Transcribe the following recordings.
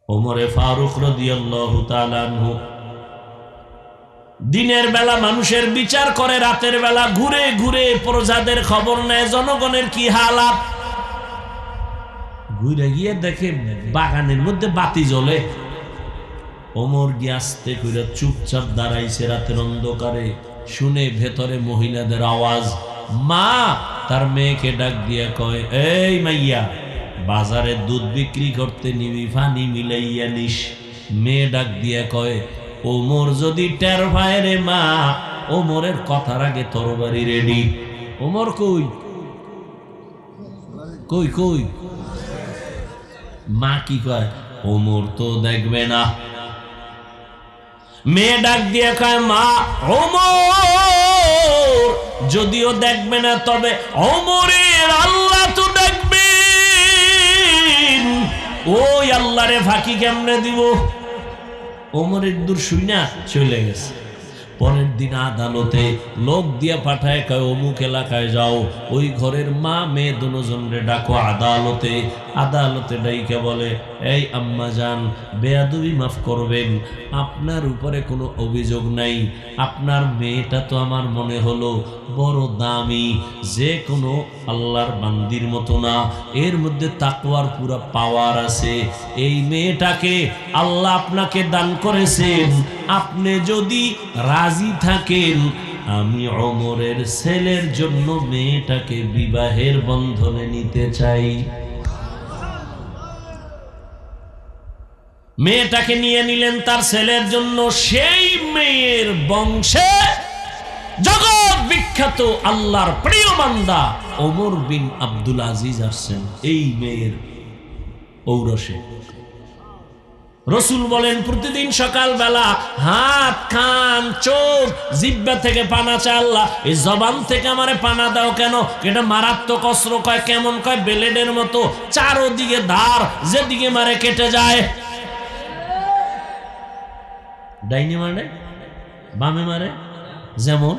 ওমরে ফারুক রাদিয়াল্লাহু তাআলা আনহু দিনের বেলা মানুষের বিচার করে, রাতের বেলা ঘুরে ঘুরে প্রজাদের খবর নেয় জনগণের কি হালাত। ঘুরে গিয়ে দেখে বাগানের মধ্যে বাতি জ্বলে। ওমর গিয়ে আস্তে করে চুপচাপ দাঁড়াইছে রাতের অন্ধকারে, শুনে ভেতরে মহিলাদের আওয়াজ। মা তার মেয়েকে ডাক দিয়ে কয়, এই মাইয়া, বাজারে দুধ বিক্রি করতে নিবি, পানি মিলাইয়া নিস। মেয়ে ডাক দিয়ে কয়, ওমর যদি টের পায় রে মা, ওমরের কথার আগে তরবারি রেডি। ওমর কই কই কই? মা কি কয়, ওমর তো দেখবে না। মেয়ে ডাক দিয়ে কয়, মা ওমর যদিও দেখবে না, তবে ওমরের আল্লাহ তো দেখবেন। ওই আল্লাহরে ফাঁকি কেমনে দিব? ওমরের দূর শুই না চলে গেছে। পরের দিন আদালতে লোক দিয়া পাঠায়, কয় অমুক এলাকায় যাও, ওই ঘরের মা মেয়ে দুজনরে ডাকো আদালতে। আদালতে ডাইকে বলে, এই আম্মা জান, বেয়াদবি মাফ করবেন, আপনার উপরে কোনো অভিযোগ নাই। আপনার মেয়েটা তো আমার মনে হলো বড় দামি, যে কোনো আল্লাহর বান্দির মতো না, এর মধ্যে তাকওয়ার পুরা পাওয়ার আছে। এই মেয়েটাকে আল্লাহ আপনাকে দান করেছেন, আপনি যদি রাজি থাকেন, আমি ওমরের ছেলের জন্য মেয়েটাকে বিবাহের বন্ধনে নিতে চাই। মেয়েটাকে নিয়ে নিলেন তার ছেলের জন্য। সেই মেয়ের বংশে জগৎ বিখ্যাত আল্লাহর প্রিয় বান্দা ওমর বিন আব্দুল আজিজ আসছেন এই মেয়ের ঔরসে। রসুল বলেন, প্রতিদিন সকালবেলা হাত, কান, চোখ, জিহ্বা থেকে পানা চায় আল্লাহ, এই জবান থেকে আমারে পানা দাও। কেন? এটা মারাত্মক অস্ত্র। কয় কেমন? কয় ব্লেডের মতো, চারোদিকে ধার, যেদিকে মারে কেটে যায়। ডাইনে মারে, বামে মারে। যেমন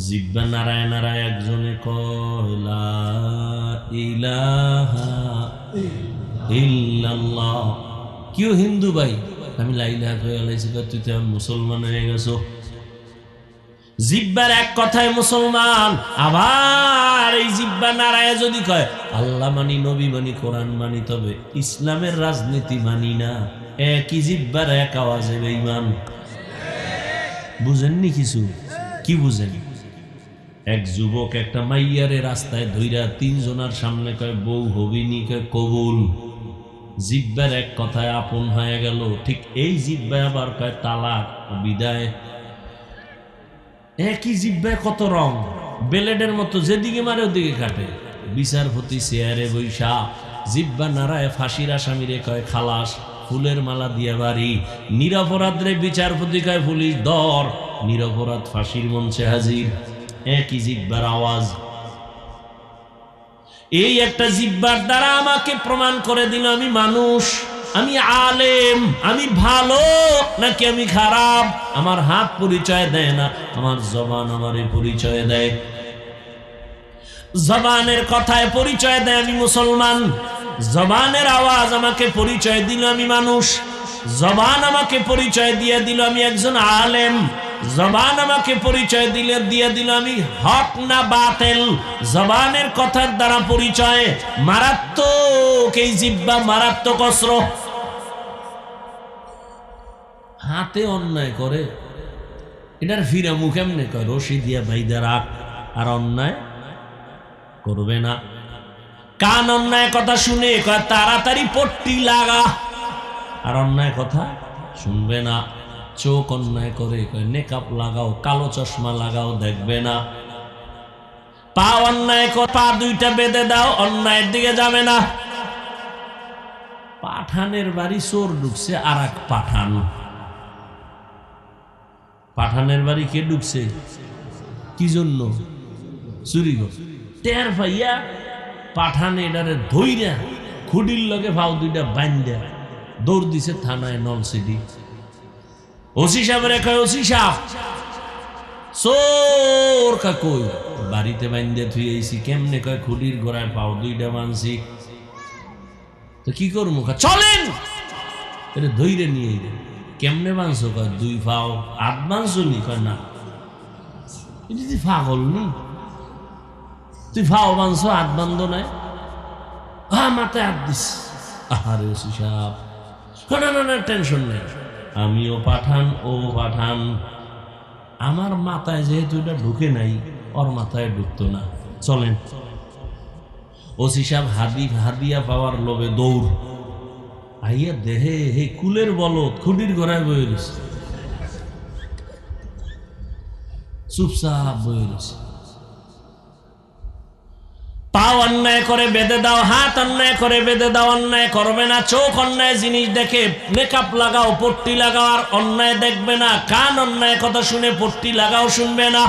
জিহ্বা নারায় নারায় একজনে কয় লা ইলাহা ইল্লাল্লাহ। কেউ হিন্দু ভাই, আমি লা ইলাহা কয়ে আলাইছি, তুই তো মুসলমান হয়ে গেছো। জিহ্বার এক কথায় মুসলমান, আবার এই জিহ্বা নারায় যদি কয় আল্লাহ মানি, নবী মানি, কোরআন মানি, তবে ইসলামের রাজনীতি মানি না, একই জিহ্বার এক আওয়াজে বেঈমান। বুঝেননি কিছু? কি বুঝেন? এক যুবক একটা মাইয়ারে রাস্তায় ধইরা তিনজনের সামনে কয়, বউ হবিনি, কয় কবুল। জিহ্বার এক কথায় আপন হয়ে গেল। ঠিক এই জিহ্বায় আবার কয় তালাক, বিদায়। একই জিহ্বায় কত রং, ব্লেডের মতো, যেদিকে মারে ওদিকে কাটে। বিচারপতি চেয়ারে বৈশা জিহ্বা নারায় ফাঁসির আসামিরে কয় খালাস, ফুলের মালা দিয়া বাড়ি। নিরপরাধ রে বিচারপতি কয় পুলিশ ধর, নিরপরাধ ফাঁসির মঞ্চে হাজির। একই জিহ্বার আওয়াজ। এই একটা জিহ্বার দ্বারা আমাকে প্রমাণ করে দিল আমি মানুষ, আমি আলেম, আমি ভালো নাকি আমি খারাপ। আমার হাত পরিচয় দেয় না, আমার জবান আমারে পরিচয় দেয়। জবানের কথায় পরিচয় দেয় আমি মুসলমান, জবানের আওয়াজ আমাকে পরিচয় দিল আমি মানুষ, জবান আমাকে পরিচয় দিয়ে দিল আমি একজন আলেম, জবান আমাকে পরিচয় দিয়ে দিল আমি হক না বাতিল। জবানের কথার দ্বারা পরিচয়। মারাত্মক এই জিহ্বা, মারাত্মক অস্ত্র। হাতে অন্যায় করে, এটার ফিরা মুখ এমনি কয় রশি দিয়া বাইদা রাখ, আর অন্যায় করবে না। কান অন্যায় কথা শুনে কয় তাড়াতাড়ি পট্টি লাগা, আর অন্যায় কথা শুনবে না। চোখ অন্যায় করে কয় নেকাপ লাগাও, কালো চশমা লাগাও, দেখবে না। পা অন্যায় করে পা দুইটা বেঁধে দাও, অন্যায়ের দিকে যাবে না। পাঠানের বাড়ি চোর ঢুকছে, আর এক পাঠান। পাঠানের বাড়ি কে ঢুকছে? কি জন্য? চুরি করে। টের পাইয়া পাঠান এটারে ধইরা খুডির লগে ভাও দুইটা বাইন্দা দৌড় দিছে থানায় নলসিটি। ওসি সাহেব রে কয়, ওসি সাহেব চোর কই? বাড়িতে বাইন্দা থুই আইছি। কেমনে? কয় খুডির গোড়ায় পাও দুইটা মানছি। তো কি করবো? চলেন, এটা ধৈর্য নিয়ে। কেমনে বাঁধছো? কয় 2 পাও 8 বাঁধছো নি? কয় না। এটা তুই পাগল নি? তুই পাও বাঁধছো 8 বান্ধ নাই? হ্যাঁ, মাথায় 8 দিস। আহারে ওসি সাহেব, না না না, টেনশন নেই, আমিও পাঠান, ও পাঠান, আমার মাথায় যেহেতু এটা ঢুকে নাই, ওর মাথায় ঢুকতো না। চলেন। ওসি সাহেব হাদিয়া পাওয়ার লোভে দৌড় আইয়া দেহে হে কুলের বলদ খুঁটির ঘোড়ায় বয়ে গেছে, চুপচাপ বয়ে গেছে। পা অন্যায় করে বেঁধে দাও, হাত অন্যায় করে বেঁধে দাও, অন্যায় করবে না। চোখ অন্যায় জিনিস দেখে মেকআপ লাগাও, পট্টি লাগাও, আর অন্যায় দেখবে না। কান অন্যায় কথা শুনে পট্টি লাগাও, শুনবে না।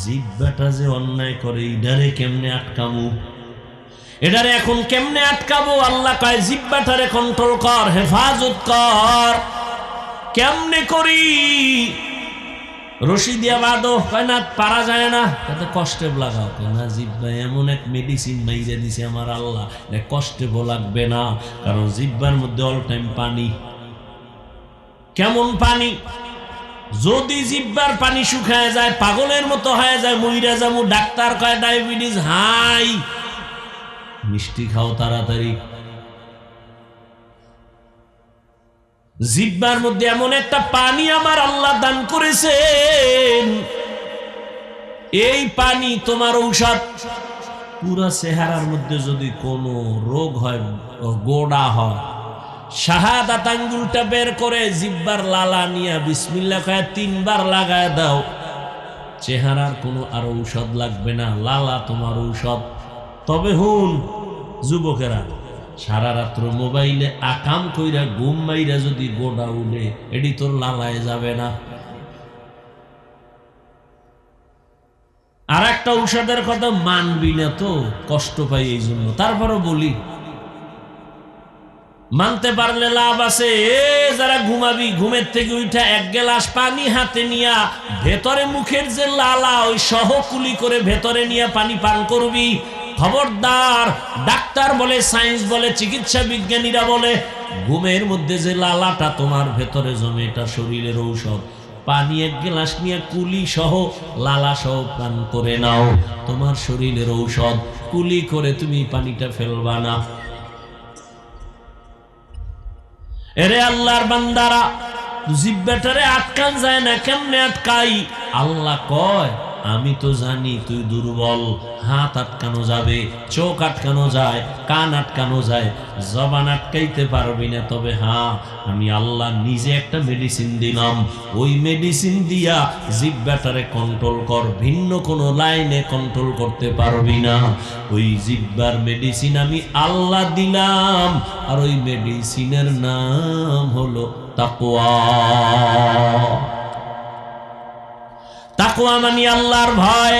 জিহ্বাটা যে অন্যায় করে, ইডারে কেমনে আটকামু? এটারে এখন কেমনে আটকাবো? আল্লাহ কয় জিহ্বাটারে কন্ট্রোল কর, হেফাজত কর। কেমনে করি? রশি দিয়া বাঁধো। কয় না, পারা যায় না। তাতে কষ্টে লাগাও। না, জিহ্বা এমন এক মেডিসিন মাইরে দিছে আমার আল্লাহ, কষ্টে লাগবে না, কারণ জিহ্বার মধ্যে অল টাইম পানি। কেমন পানি? যদি জিহ্বার পানি শুকায় যায়, পাগলের মতো হয়ে যায়, মইরা যাবো। ডাক্তার কয় ডায়াবেটিস হাই, মিষ্টি খাও তাড়াতাড়ি। জিহ্বার মধ্যে এমন একটা পানি আমার আল্লাহ দান করেছেন, এই পানি তোমার ঔষধ। পুরা চেহারার মধ্যে যদি কোনো রোগ হয়, গোড়া হয়, শাহাদাত আঙ্গুলটা বের করে জিহ্বার লালা নিয়ে বিসমিল্লাহ কয়ে 3 বার লাগায় দাও, চেহারার কোনো আর ঔষধ লাগবে না, লালা তোমার ঔষধ। তবে হুন যুবকেরা, সারা রাত্র মোবাইলে আকাম কইরা ঘুম মাইরা যদি গোড়া উঠে, এটি তোর লালায় যাবে না। আর একটা ঔষধের কথা মানবি না তো, কষ্ট পাই এই জন্য, তারপরও বলি, মানতে পারলে লাভ আছে। যারা ঘুমাবি, ঘুমের থেকে উঠা 1 গ্লাস পানি হাতে নিয়া ভেতরে মুখের যে লালা, ওই সহ কুলি করে ভেতরে নিয়ে পানি পান করবি। খবরদার, ডাক্তার বলে, সায়েন্স বলে, চিকিৎসা বিজ্ঞানীরা বলে, ঘুমের মধ্যে যে লালাটা তোমার ভেতরে জমে, এটা শরীরের ঔষধ। পানি 1 গ্লাস নিয়ে কুলি সহ লালা সহ পান করে নাও, তোমার শরীরের ঔষধ। কুলি করে তুমি পানিটা ফেলবা না। এরে আল্লাহর বান্দারা, জিহ্বাটারে আটকান যায় না। কেমনে আটকাই? আল্লাহ কয়, আমি তো জানি তুই দুর্বল। হাত আটকানো যাবে, চোখ আটকানো যায়, কান আটকানো যায়, জবান আটকাইতে পারবি না। তবে হ্যাঁ, আমি আল্লাহ নিজে একটা মেডিসিন দিলাম, ওই মেডিসিন দিয়া জিহ্বাটারে কন্ট্রোল কর। ভিন্ন কোনো লাইনে কন্ট্রোল করতে পারবি না। ওই জিহ্বার মেডিসিন আমি আল্লাহ দিলাম, আর ওই মেডিসিনের নাম হলো তাকওয়া। তাকওয়া মানে আল্লাহর ভয়।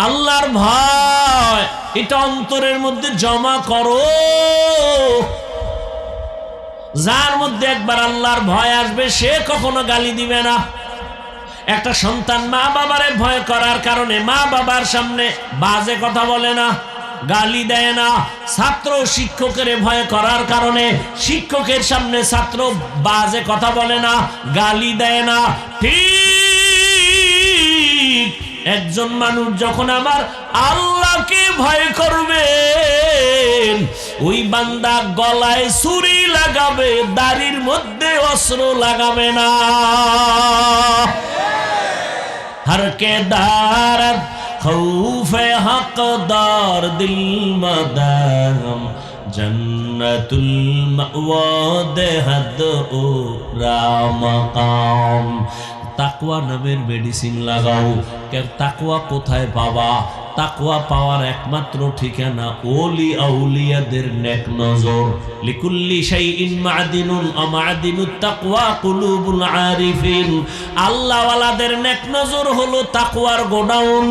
আল্লাহর ভয় এটা অন্তরের মধ্যে জমা করো। যার মধ্যে একবার আল্লাহর ভয় আসবে, সে কখনো গালি দিবে না। একটা সন্তান মা বাবারে ভয় করার কারণে মা বাবার সামনে বাজে কথা বলে না, গালি দেয় না। ছাত্র শিক্ষকের ভয় করার কারণে শিক্ষকের সামনে ছাত্র বাজে কথা বলে না, গালি দেয় না। ঠিক একজন মানুষ যখন আমার আল্লাহকে ভয় করবে, ওই বান্দা গলায় ছুরি লাগাবে, দাড়ির মধ্যে অস্ত্র লাগাবে না। हर के दारत खौफे हकदार दिल मदाम जन्नतुल मअवा देहद उरा मकाम। তাকওয়া নামের মেডিসিন লাগাও। তাকওয়া কোথায় পাবা? তাকওয়া পাওয়ার একমাত্র ঠিকানা ওলি আউলিয়াদের নেক নজর। লিকুল্লি শাইইন মা'দিনুন আ মা'দিনুত তাকওয়া কুলুবুল আরিফিন। আল্লাহ ওয়ালাদের নেক নজর হলো তাকওয়ার গোডাউন।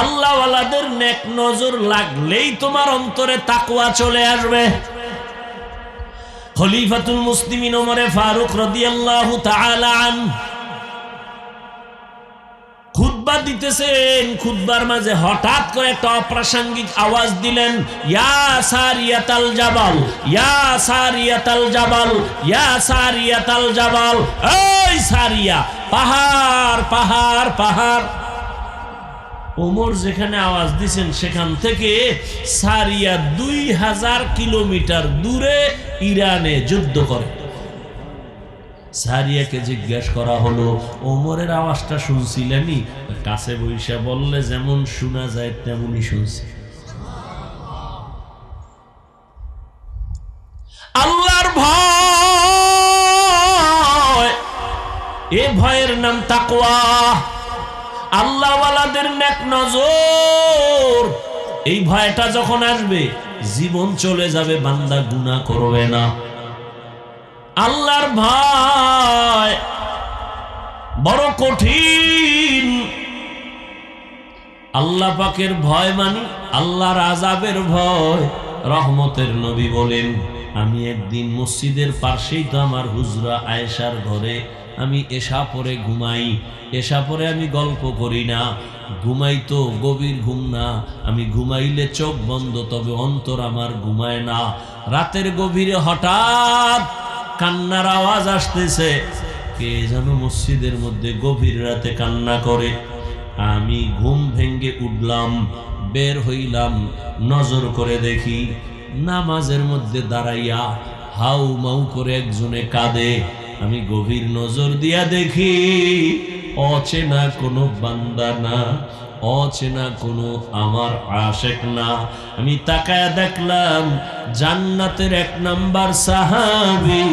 আল্লাহ ওয়ালাদের নেক নজর লাগলেই তোমার অন্তরে তাকওয়া চলে আসবে। খলিফাতুল মুসলিমিন ওমরে ফারুক রাদিয়াল্লাহু তাআলা আন খুতবা খুতবা দিতেছেন, খুতবার মাঝে হঠাৎ করে একটা অপ্রাসঙ্গিক আওয়াজ দিলেন, ইয়া সারিয়াতাল জাবাল, ইয়া সারিয়াতাল জাবাল, ইয়া সারিয়াতাল জাবাল, এই সারিয়া, পাহাড় পাহাড় পাহাড়। ওমর যেখানে আওয়াজ দিছেন সেখান থেকে সারিয়া 2000 কিলোমিটার দূরে ইরানে যুদ্ধ করে। সারিয়াকে জিজ্ঞেস করা হলো, ওমরের আওয়াজটা শুনছিলেনই? কাছে বইসা বললে যেমন শোনা যায় তেমনই শুনছি। আল্লাহর ভয়, এ ভয়ের নাম তাকওয়া। আল্লাহওয়ালাদের নেক নজর। এই ভয়টা যখন আসবে জীবন চলে যাবে, বান্দা গুনাহ করবে না। আল্লাহর ভয় বড় কঠিন। আল্লাহ পাকের ভয় মানে আল্লাহর আযাবের ভয়। রহমতের নবী বলেন, আমি একদিন মসজিদের পাশেই তো আমার হুজরা আয়েশার ঘরে আমি এশা পরে ঘুমাই। এশা পরে আমি গল্প করি না, ঘুমাই তো গভীর ঘুম না, আমি ঘুমাইলে চোখ বন্ধ, তবে অন্তর আমার ঘুমায় না। রাতের গভীরে হঠাৎ কান্নার আওয়াজ আসতেছে, কে যেন মসজিদের মধ্যে গভীর রাতে কান্না করে। আমি ঘুম ভেঙ্গে উঠলাম, বের হইলাম, নজর করে দেখি নামাজের মধ্যে দাঁড়াইয়া হাউ মাউ করে একজনে কাঁদে। আমি গভীর নজর দিয়া দেখি অচেনা কোনো বান্দা না, অচেনা কোনো আমার আশেক না। আমি তাকায়া দেখলাম জান্নাতের 1 নাম্বার সাহাবী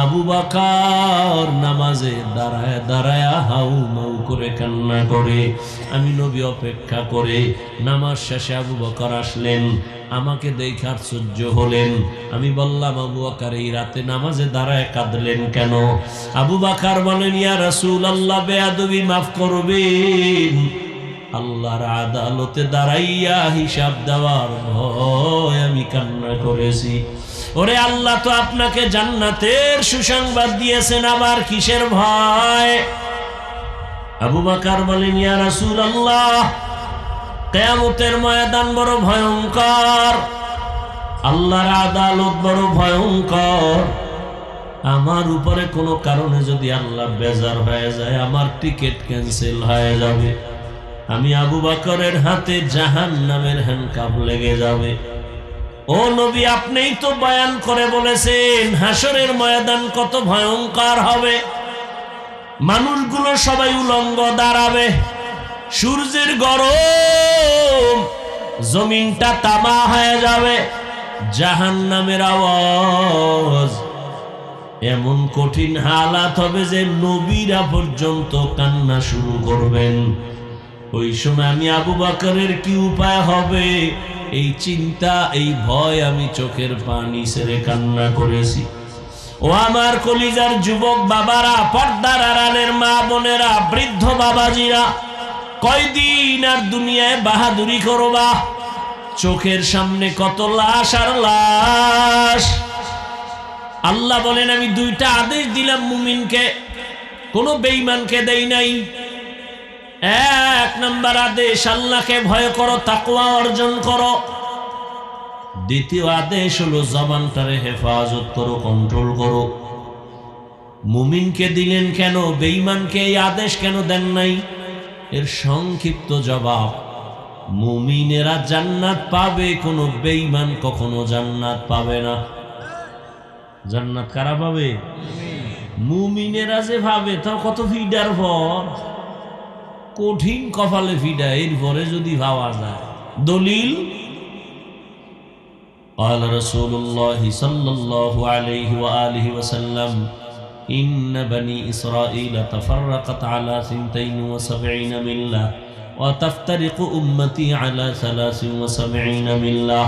আবু বকর নামাজে দাঁড়ায় দাঁড়ায় হাউ মাউ করে কান্না করে। আমি নবী অপেক্ষা করে, নামাজ শেষে আবু বকর আসলেন, আমাকে দেখে আশ্চর্য হলেন। আমি বললাম, আবু বকর এই রাতে নামাজে দাঁড়ায় কাঁদলেন কেন? আবু বকর বলেন, ইয়া রাসূলুল্লাহ, বেয়াদবি মাফ করবেন, আল্লাহর আদালতে দাঁড়াইয়া হিসাব দেওয়ার ভয় আমি কান্না করেছি। ওরে আল্লাহ তো আপনাকে জান্নাতের সুসংবাদ দিয়েছেন, আবার কিসের ভয়? আবু বকর বলেন, ইয়া রাসূলুল্লাহ, কিয়ামতের ময়দান বড় ভয়ঙ্কর, আল্লাহর আদালত বড় ভয়ঙ্কর। আমার উপরে কোনো কারণে যদি আল্লাহ বেজার হয়ে যায়, আমার টিকিট ক্যান্সেল হয়ে যাবে। আমি আবু বকরের হাতে জাহান্নামের হ্যান্ডকাপ লেগে যাবে। ও নবী, আপনিই তো বয়ান করে বলেছেন হাসরের ময়দান কত ভয়ঙ্কর হবে। মানুষগুলো সবাই উলঙ্গ দাঁড়াবে, সূর্যের গরম, জমিনটা তামা হয়ে যাবে, জাহান্নামের আওয়াজ, এমন কঠিন হালাত হবে যে নবীরা পর্যন্ত কান্না শুরু করবেন। ওই সময় আমি আবু বকরের কি উপায় হবে, এই চিন্তা, এই ভয়, আমি চোখের পানি ছেড়ে কান্না করেছি। ও আমার কলিজার যুবক বাবারা, পর্দার আড়ালের মা বোনেরা, বৃদ্ধ বাবাজিরা, কয়দিন আর দুনিয়ায় বাহাদুরি করবা? চোখের সামনে কত লাশ আর লাশ। আল্লাহ বলেন, আমি 2টা আদেশ দিলাম মুমিনকে, কোনো বেঈমানকে দেই নাই। 1 নাম্বার আদেশ, আল্লাহকে ভয় করো, তাকওয়া অর্জন করো। দ্বিতীয় আদেশ হলো জবানটারে হেফাজত করো, কন্ট্রোল করো। মুমিনকে দিলেন কেন, বেঈমানকে এই আদেশ কেন দেন নাই? এর সংক্ষিপ্ত জবাব, মুমিনেরা জান্নাত পাবে, কোনো বেঈমান কখনো জান্নাত পাবে না। জান্নাত কারা পাবে? মুমিনেরা যে ভাবে, তা কত ফিডার ভর, কঠিন কপালে ফিডা, এরপরে যদি ভাবা যায়। দলিল, قال رسول الله صلى الله عليه وآله وسلم إن بني إسرائيل تفرقت على 72 ملة وتفترق أمتي على 73 ملة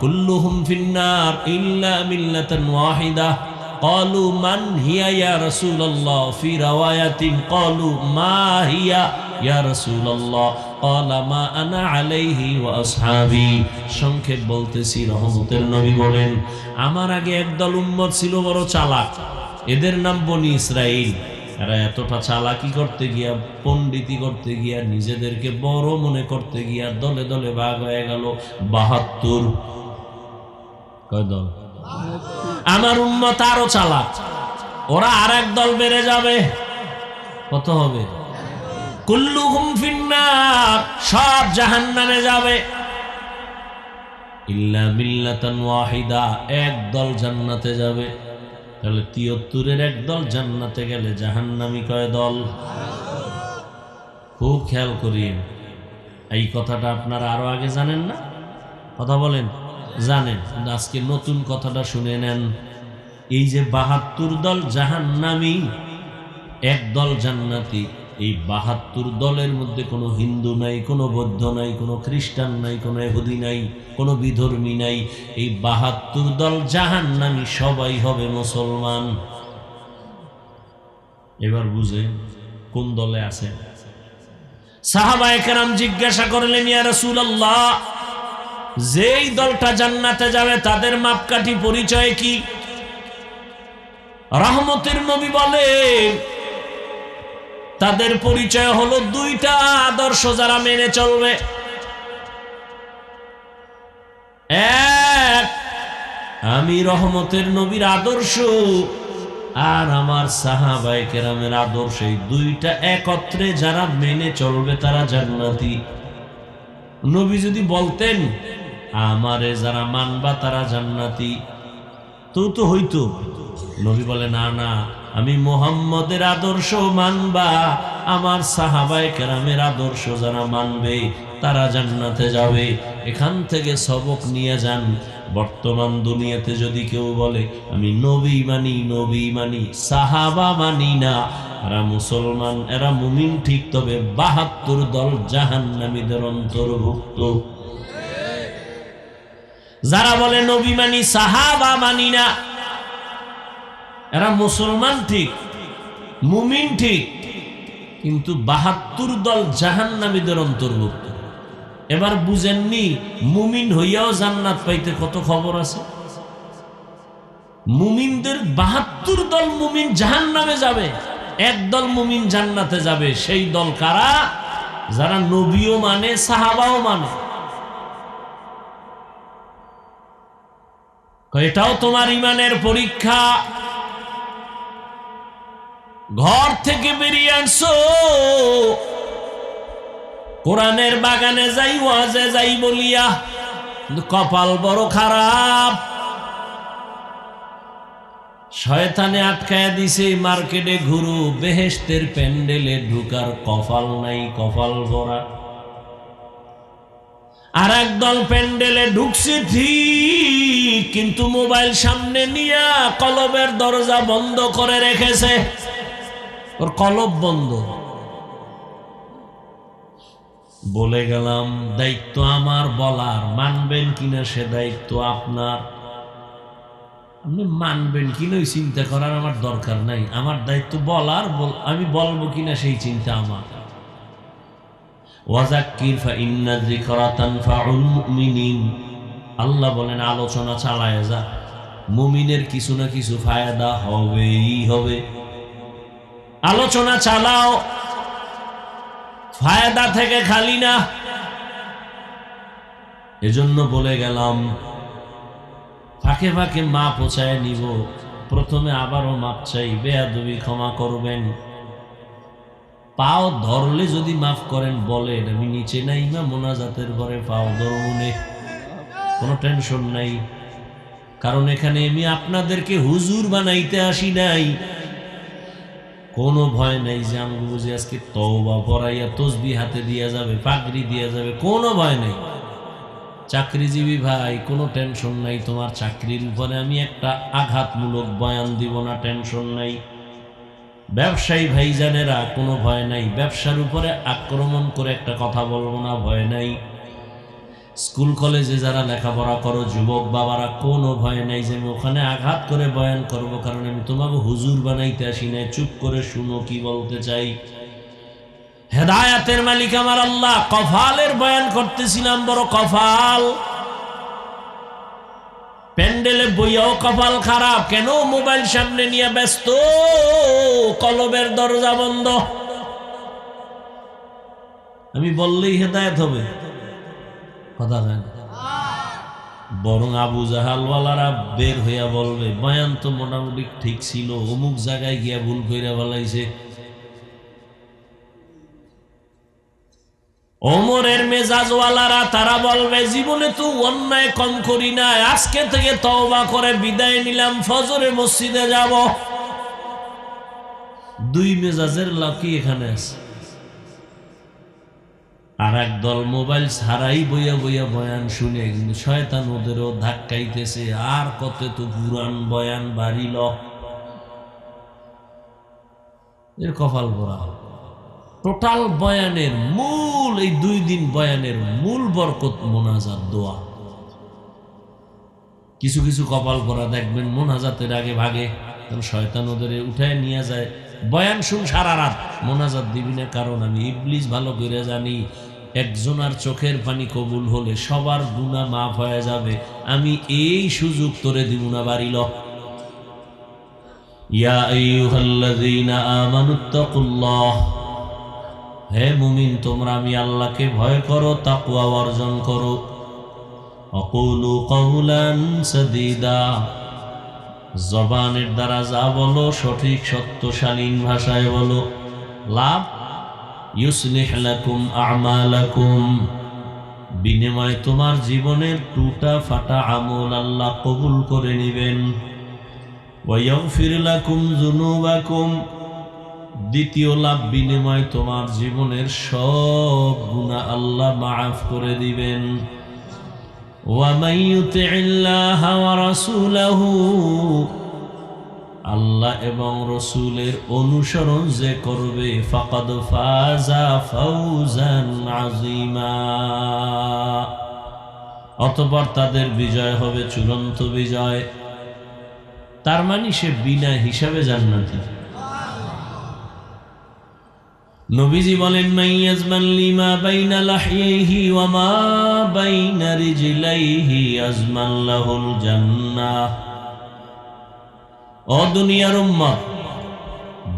كلهم في النار إلا ملة واحدة قالوا من هي يا رسول الله في رواية قالوا ما هي يا رسول الله قال ما أنا عليه وأصحابي। সংক্ষেপ বলতেছি, রহমতের নবী বলেন, আমার আগে একদল উম্মত ছিল বড় চালাক, এদের নাম বনি ইসরাইল। এরা এতটা চালাকি করতে গিয়া, পণ্ডিতি করতে গিয়া, নিজেদেরকে বড় মনে করতে গিয়া দলে দলে ভাগ হয়ে গেল ৭২। কয় দল? আমার উম্মত আরো চালাক, ওরা আর এক দল বেড়ে যাবে। কত হবে? কুল্লুহুম ফিন্নার, সব জাহান্নামে যাবে। ইল্লা মিল্লাতান ওয়াহিদা, এক দল জান্নাতে যাবে। তাহলে ৭৩-এর এক দল জান্নাতে গেলে জাহান্নামী কয় দল? খুব খেয়াল করিন, এই কথাটা আপনারা আরো আগে জানেন না? কথা বলেন, জানেন, আজকে নতুন কথাটা শুনে নেন। এই যে ৭২ দল জাহান্নামী, এক দল জান্নাতি, এই ৭২ দলের মধ্যে কোনো হিন্দু নাই, কোনো বৌদ্ধ নাই, কোনো খ্রিস্টান নাই, কোনো ইহুদি নাই, কোনো বিধর্মী নাই। এই ৭২ দল জাহান্নামী সবাই হবে মুসলমান। এবার বুঝেন কোন দলে আছে। সাহাবায়ে কেরাম জিজ্ঞাসা করলেন, ইয়া রাসূলুল্লাহ, যেই দলটা জান্নাতে যাবে তাদের মাপকাঠি পরিচয় কি? রহমতের নবী বলেন, তাদের পরিচয় হলো দুইটা আদর্শ যারা মেনে চলবে। এক, আমি রহমতের নবীর আদর্শ আর আমার সাহাবায়ে কেরামের আদর্শ, এই দুইটা একত্রে যারা মেনে চলবে তারা জান্নাতি। নবী যদি বলতেন আমারে যারা মানবা তারা জান্নাতি, তো হইতো। নবী বলে না না, আমি মুহাম্মদের আদর্শ মানবা, আমার সাহাবায়ে কেরামের আদর্শ যারা মানবে তারা জান্নাতে যাবে। এখান থেকে সবক নিয়ে যান। বর্তমান দুনিয়াতে যদি কেউ বলে আমি নবী মানি, সাহাবা মানি না, এরা মুসলমান, এরা মুমিন ঠিক, তবে ৭২ দল জাহান্নামীদের অন্তর্ভুক্ত। যারা বলে নবী মানি, সাহাবা মানি না, এরা মুসলমান ঠিক, মুমিন ঠিক, কিন্তু ৭২ দল জাহান্নামীদের অন্তর্ভুক্ত। এবার বুঝেননি, মুমিন হইয়াও জান্নাত পাইতে কত খবর আছে। মুমিনদের ৭২ দল মুমিন জাহান্নামে যাবে, এক দল মুমিন জান্নাতে যাবে। সেই দল কারা? যারা নবীও মানে, সাহাবাও মানে। এটাও তোমার ইমানের পরীক্ষা। ঘর থেকে বেরিয়ে আসছো, কোরআনের বাগানে যাই, ওয়াজে যাই বলিয়া, কিন্তু কপাল বড় খারাপ। শয়তানে আটকায়া দিছে, মার্কেটে ঘুরু, বেহেশতের প্যান্ডেলে ঢুকার কপাল নাই, কপাল ভরা। আর একদল প্যান্ডেলে ঢুকছে ঠিক, কিন্তু মোবাইল সামনে নিয়া কলবের দরজা বন্ধ করে রেখেছে, ওর কলব বন্ধ। বলে গেলাম, দায়িত্ব আমার বলার, মানবেন কিনা সে দায়িত্ব আপনার। আপনি মানবেন কিনা ওই চিন্তা করার আমার দরকার নাই, আমার দায়িত্ব বলার, আমি বলবো কিনা সেই চিন্তা আমার। ওয়াযাক্কির ফাইন্না যিকরা তানফাউল মুমিনিন, আল্লাহ বলেন আলোচনা চালায় যা, মুমিনের কিছু না কিছু ফায়দা হবেই হবে। আলোচনা চালাও, ফায়দা থেকে খালি না। এজন্য বলে গেলাম, ফাঁকে ফাঁকে মা পৌঁছায় নিব, প্রথমে আবারও মাপ চাই, বেয়াদবি ক্ষমা করবেন। পাও ধরলে যদি মাফ করেন বলেন, আমি নিচে নাই মা মোনাজাতের ঘরে পাও ধরুনে, কোনো টেনশন নাই। কারণ এখানে আমি আপনাদেরকে হুজুর বানাইতে আসি নাই। কোনো ভয় নাই যে আমি বুঝি আজকে তওবা পড়াইয়া তসবিহ হাতে দিয়া যাবে, পাগড়ি দিয়া যাবে, কোনো ভয় নাই। চাকরিজীবী ভাই, কোনো টেনশন নাই, তোমার চাকরির উপরে আমি একটা আঘাতমূলক বয়ান দিব না, টেনশন নাই। ব্যবসায়ী ভাইজানেরা, কোনো ভয় নাই, ব্যবসার উপরে আক্রমণ করে একটা কথা বলবো না, ভয় নাই। স্কুল কলেজে যারা লেখাপড়া করো যুবক বাবারা, কোনো ভয় নাই যে আমি ওখানে আঘাত করে বয়ান করব, কারণ আমি তোমাকে হুজুর বানাইতে আসি না। চুপ করে শুনো কি বলতে চাই। হেদায়াতের মালিক আমার আল্লাহ। কফালের বয়ান করতেছিলাম, বড় কফাল। প্যান্ডেলে বইয়াও কপাল খারাপ, কেন মোবাইল সামনে নিয়ে ব্যস্ত, কলবের দরজা বন্ধ। আমি বললেই হেদায়েত হবে, কথা হয় না। বরং আবু জাহালওয়ালারা বের হইয়া বলবে বয়ান তো মোটামুটি ঠিক ছিল, অমুক জায়গায় গিয়া ভুল কইরা বলাইছে। ওমরের মেজাজওয়ালারা তারা বলবে জীবনে তো অন্যায় কম করি না, আজকে থেকে তওবা করে বিদায় নিলাম, ফজরে মসজিদে যাব। দুই মেজাজের লাকি এখানে আছে। আর একদল মোবাইল ছাড়াই বইয়া বইয়া বয়ান শুনে, কিন্তু শয়তান ওদেরও ধাক্কাইতেছে, আর কত তো পুরান বয়ান বাড়িল, এর কপাল পড়া। টোটাল বয়ানের মূল, এই 2 দিন বয়ানের মূল বরকত মোনাজাত দোয়া। কিছু কিছু কপাল পড়া দেখবেন মোনাজাতের আগে ভাগে, কারণ শয়তান ওদের উঠায় নিয়ে যায়। বয়ান শুন সারা রাত, মোনাজাত দিবি না, কারণ আমি ইবলিস ভালো করে জানি একজনার চোখের পানি কবুল হলে সবার গুনাহ মাফ হয়ে যাবে, আমি এই সুযোগ তোরে দিব না, বাড়িল। ইয়া আইয়ুহাল্লাযীনা আমানুত্তাকুল্লাহ, হে মুমিন তোমরা আমি আল্লাহকে ভয় করো, তাকওয়া অর্জন করো। আকুলু কাওলান সাদীদা, জবানের দ্বারা যা বলো সঠিক সত্যশালীন ভাষায় বলো। লাভ, ইউসলিহ লাকুম আমালাকুম, বিনিময়ে তোমার জীবনের টুটা ফাটা আমল আল্লাহ কবুল করে নেবেন। ওয়া ইয়াগফির লাকুম যুনুবাকুম, দ্বিতীয় লাভ, বিনিময় তোমার জীবনের সব গুনাহ আল্লাহ মাফ করে দিবেন। ওয়া মান ইউতিইল্লাহা ওয়া রাসূলাহু, আল্লাহ এবং রাসূলের অনুসরণ যে করবে, ফাকাদ ফাজা ফাওজান আযীমা, অতঃপর তাদের বিজয় হবে চূড়ান্ত বিজয়। তার মানে সে বিনা হিসাবে জান্নাতি। নবীজি বলেন মাইয়াজমান লিমা বাইনা লাহইহি ওয়া মা বাইনা রিজলাইহি আজমান লাহুল জান্নাহ। ও দুনিয়ার উম্মত,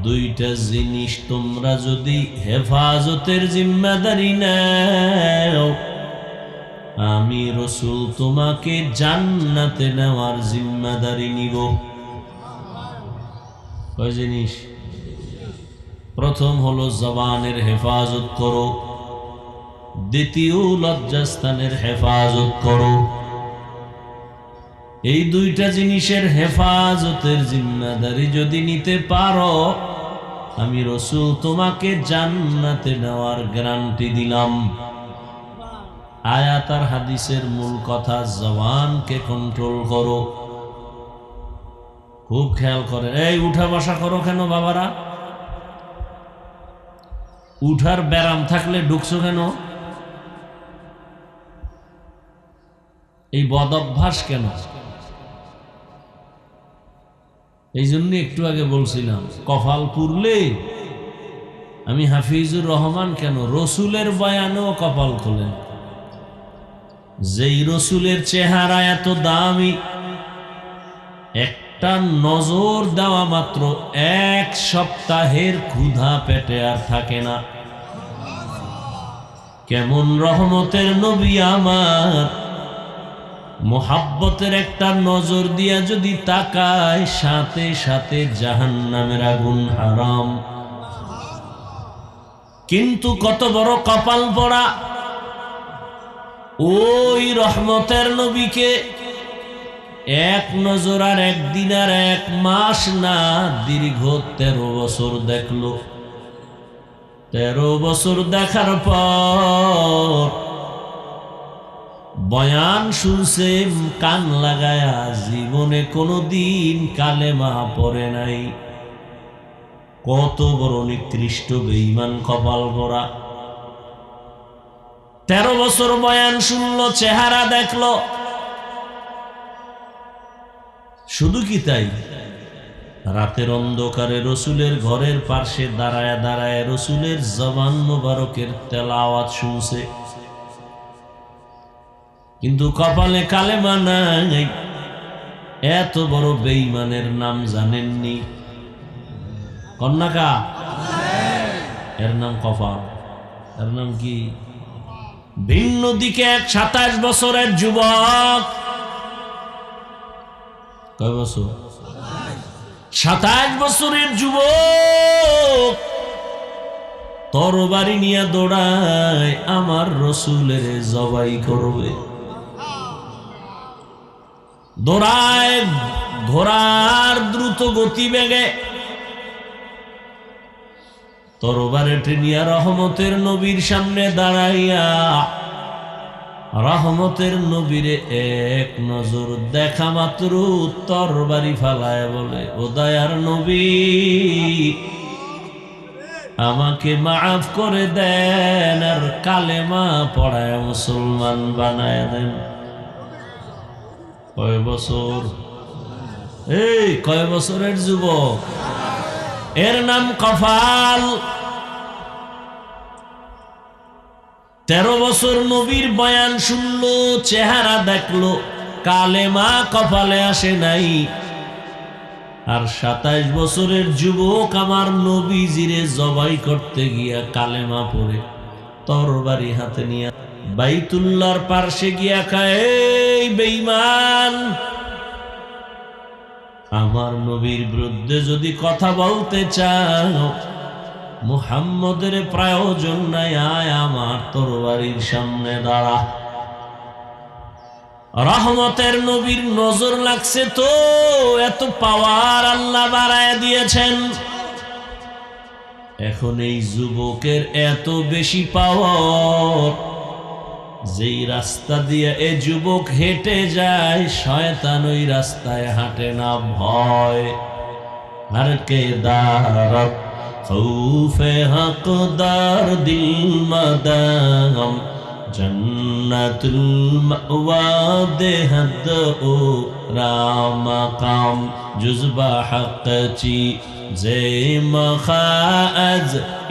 2টা জিনিস তোমরা যদি হেফাজতের জিম্মাদারি নাও, আমি রাসূল তোমাকে জান্নাতে নেওয়ার জিম্মাদারি নিব। কয় জিনিস? প্রথম হলো জবানের হেফাজত করো, দ্বিতীয় লজ্জাস্থানের হেফাজত করো। এই 2টা জিনিসের হেফাজতের জিম্মাদারি যদি নিতে পারো, আমি রাসূল তোমাকে জান্নাতে নেওয়ার গ্যারান্টি দিলাম। আয়াত আর হাদিসের মূল কথা, জবানকে কন্ট্রোল করো। খুব খেয়াল করে, এই উঠা বসা করো কেন বাবারা? উঠার ব্যারাম থাকলে ঢুকছো কেন? এই বদ অভ্যাস কেন? এই জন্য একটু আগে বলছিলাম, কপাল পুরলে আমি হাফিজুর রহমান কেন রসুলের বয়ানেও কপাল খোলেন। যেই রসুলের চেহারা এত দামি, একটা নজর দেওয়া মাত্র 1 সপ্তাহের ক্ষুধা পেটে আর থাকে না। কেমন রহমতের নবী আমার, মোহাব্বতের একটা নজর দিয়া যদি তাকায়, সাথে সাথে জাহান্নামের আগুন হারাম। কিন্তু কত বড় কপাল পড়া, ওই রহমতের নবীকে 1 নজর আর 1 দিন আর 1 মাস না, দীর্ঘ 13 বছর দেখলো। 13 বছর দেখার পর বয়ান শুনছে কান লাগায়া, জীবনে কোনোদিন কালেমা পড়ে নাই। কত বড় নিকৃষ্ট বেঈমান কপাল পড়া। 13 বছর বয়ান শুনলো, চেহারা দেখলো। শুধু কি তাই, রাতের অন্ধকারে রসুলের ঘরের পাশে দাঁড়ায় দাঁড়ায় রসুলের জবান মোবারকের তেলাওয়াত শুনছে, কিন্তু কপালে কালেমা নাই। এত বড় বেঈমানের নাম জানেননি? কন্যাকা, এর নাম কফাল। এর নাম কি? ভিন্ন দিকে এক 27 বছরের যুবক। কয় বছর? 27 বছরের যুবক তরবারি নিয়ে দৌড়ায় আমার রসুলের জবাই করবে। দৌড়ায় ঘোড়ার দ্রুত গতি বেগে, তরবারে টেনিয়া রহমতের নবীর সামনে দাঁড়াইয়া রহমতের নবীরে এক নজর দেখা মাত্র তরবারি ফালায় বলে, ও দয়ার নবী, আমাকে মাফ করে দেন আর কালেমা পড়ায় মুসলমান বানায় দেন। কয় বছর? এই কয় বছরের যুবক? এর নাম কফাল। 13 বছর নবীর বয়ান শুনলো, চেহারা দেখলো, কালেমা কপালে আসে নাই। আর 27 বছরের যুবক আমার নবীজিরে জবাই করতে গিয়া কালেমা পড়ে তরবারি হাতে নিয়ে বাইতুল্লাহর পার্শ্বে গিয়া কয়, এই বেঈমান, আমার নবীর বিরুদ্ধে যদি কথা বলতে চাও, মুহাম্মদের প্রয়োজন নাই, আয় আমার তরবারির সামনে দাঁড়া। রহমতের নবীর নজর লাগছে তো, এত পাওয়ার আল্লাহ বাড়ায় দিয়েছেন। এখন এই যুবকের এত বেশি পাওয়ার, যেই রাস্তা দিয়ে এ যুবক হেঁটে যায়, শয়তান ওই রাস্তায় হাঁটে না, ভয়। আর কে দারত খৌফে হকদার দিল মাদাম, জন্নাতুল মাওয়া দেহদ ও রামাকাম, জুজবা হক চি জে মখাজ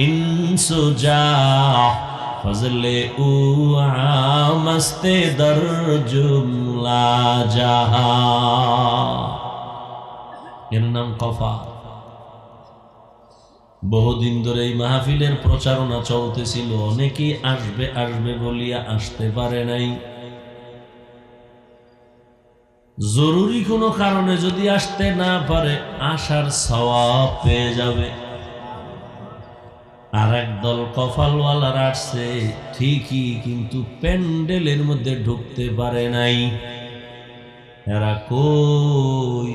ইনসুজা, ফজলে উ আমস্তে দর জুমলা জাহা। এর নাম কফা। বহুদিন ধরে এই মাহফিলের প্রচারণা চলতেছিল, অনেকেই আসবে আসবে বলিয়া আসতে পারে নাই। জরুরি কোনো কারণে যদি আসতে না পারে, আসার সওয়াব পেয়ে যাবে। আর একদল কপালওয়ালারা আসছে ঠিকই, কিন্তু প্যান্ডেলের মধ্যে ঢুকতে পারে নাই। এরা কই?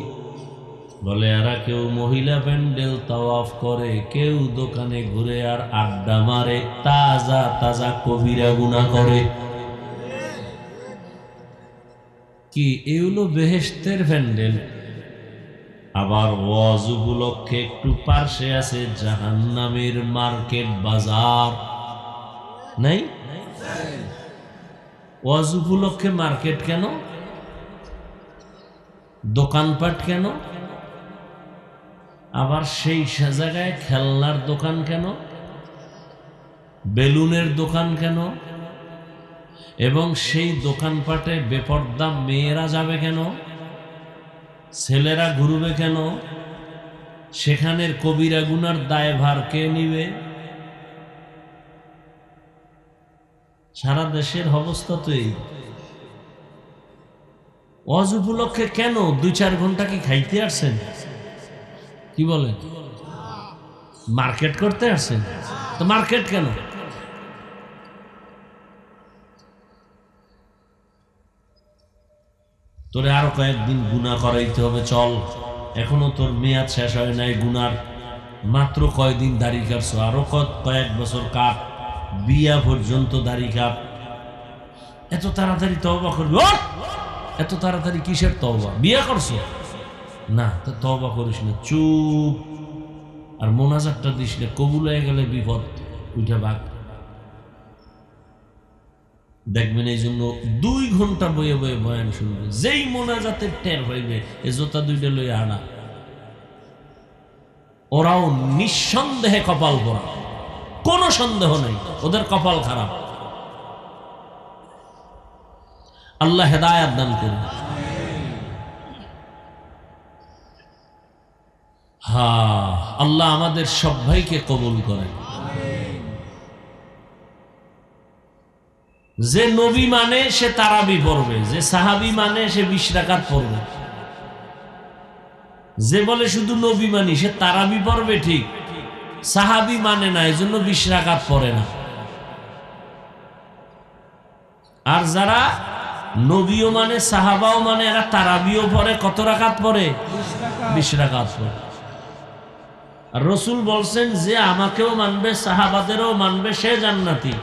বলে এরা কেউ মহিলা প্যান্ডেল তাওয়াফ করে, কেউ দোকানে ঘুরে আর আড্ডা মারে, তাজা তাজা কবিরা গুনাহ করে। কি এই হলো বেহেশতের প্যান্ডেল? আবার ওয়াজ উপলক্ষে একটু পার্শ্বে আছে জাহান্নামের মার্কেট বাজার, নাই? ওয়াজ উপলক্ষে মার্কেট কেন? দোকানপাট কেন? আবার সেই জায়গায় খেলনার দোকান কেন? বেলুনের দোকান কেন? এবং সেই দোকানপাটে বেপর্দা মেয়েরা যাবে কেন? ছেলেরা ঘুরবে কেন? সেখানের কবিরা গুনার দায়ভার কে নিবে? সারা দেশের অবস্থা তো এই। ওয়াজ উপলক্ষে কেন 2-4 ঘন্টা কি খাইতে আসছেন? কি বলেন? মার্কেট করতে আসছেন? তো মার্কেট কেন? তোরে আরো কয়েকদিন গুনাহ করাইতে হবে, চল। এখনো তোর মেয়াদ শেষ হয় নাই গুনার, মাত্র কয়দিন দাড়ি কাটছো, আরো কয়েক বছর কাট, বিয়া পর্যন্ত দাড়ি কাট। এত তাড়াতাড়ি তওবা করবি? এত তাড়াতাড়ি কিসের তওবা? বিয়া করছো না তো তওবা করিস না, চুপ। আর মোনাজাতটা দিস না, কবুল হয়ে গেলে বিপদ, উঠে ভাগ। দেখবেন এই জন্য 2 ঘন্টা বয়ে বয়ে বয়ান শুনবে, যেই মোনাজাতের টের হইবে এ জোতা 2টা লইয়া আনা। ওরাও নিঃসন্দেহে কপাল পরা, কোনো সন্দেহ নেই, ওদের কপাল খারাপ। আল্লাহ হেদায়েত দান করুন। হা, আল্লাহ আমাদের সবাইকে কবুল করেন। যে নবী মানে সে তারাবি পড়বে, যে সাহাবী মানে সে 20 রাকাত পড়বে। যে বলে শুধু নবী মানি সে তারাবি পড়বে ঠিক, সাহাবী মানে না, এজন্য 20 রাকাত পড়ে না। আর যারা নবীও মানে সাহাবাও মানে এরা তারাবিও পড়ে, কত রাকাত পড়ে? 20 রাকাত পড়ে। আর রাসূল বলছেন যে আমাকেও মানবে সাহাবাদেরও মানবে সে জান্নাতি,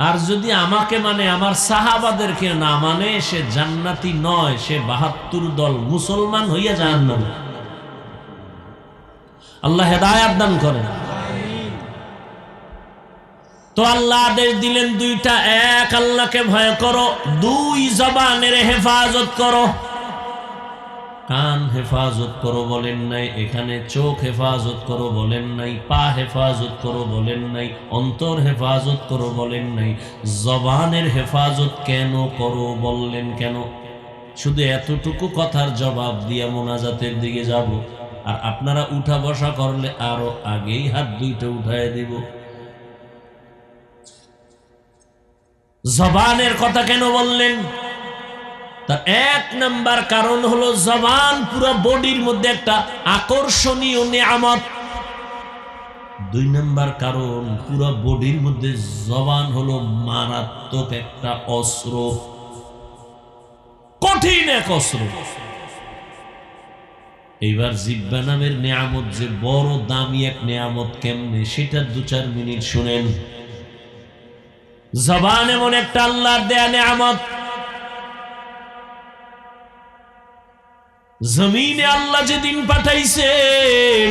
আর যদি আমাকে মানে আমার সাহাবাদেরকে না মানে সে জান্নাতি নয়, সে 72 দল মুসলমান হইয়া জাহান্নামে। আল্লাহ হেদায়েত দান করেন। তো আল্লাহ আদেশ দিলেন দুইটা, এক আল্লাহকে ভয় করো, দুই জবানের হেফাজত করো। কান হেফাজত করো বলেন নাই, এখানে চোখ হেফাজত করো বলেন নাই, পা হেফাজত করো বলেন নাই, অন্তর হেফাজত করো বলেন নাই, জবানের হেফাজত কেন করো বললেন কেন? শুধু এতটুকু কথার জবাব দিয়ে মোনাজাতের দিকে যাব, আর আপনারা উঠা বসা করলে আরো আগেই হাত দুইটা উঠায় দিব। জবানের কথা কেন বললেন? তার এক নাম্বার কারণ হলো জবান পুরো বডির মধ্যে একটা আকর্ষণীয় নিয়ামত। দুই নাম্বার কারণ পুরো বডির মধ্যে জবান হলো মারাত্মক একটা অস্ত্র, কঠিন এক অস্ত্র। এইবার জিহ্বা নামের নিয়ামত যে বড় দামি এক নিয়ামত, কেমনে সেটা 2-4 মিনিট শুনেন। জবান এমন একটা আল্লাহর দেয়া নিয়ামত, জমিনে আল্লাহ যেদিন পাঠাইছেন,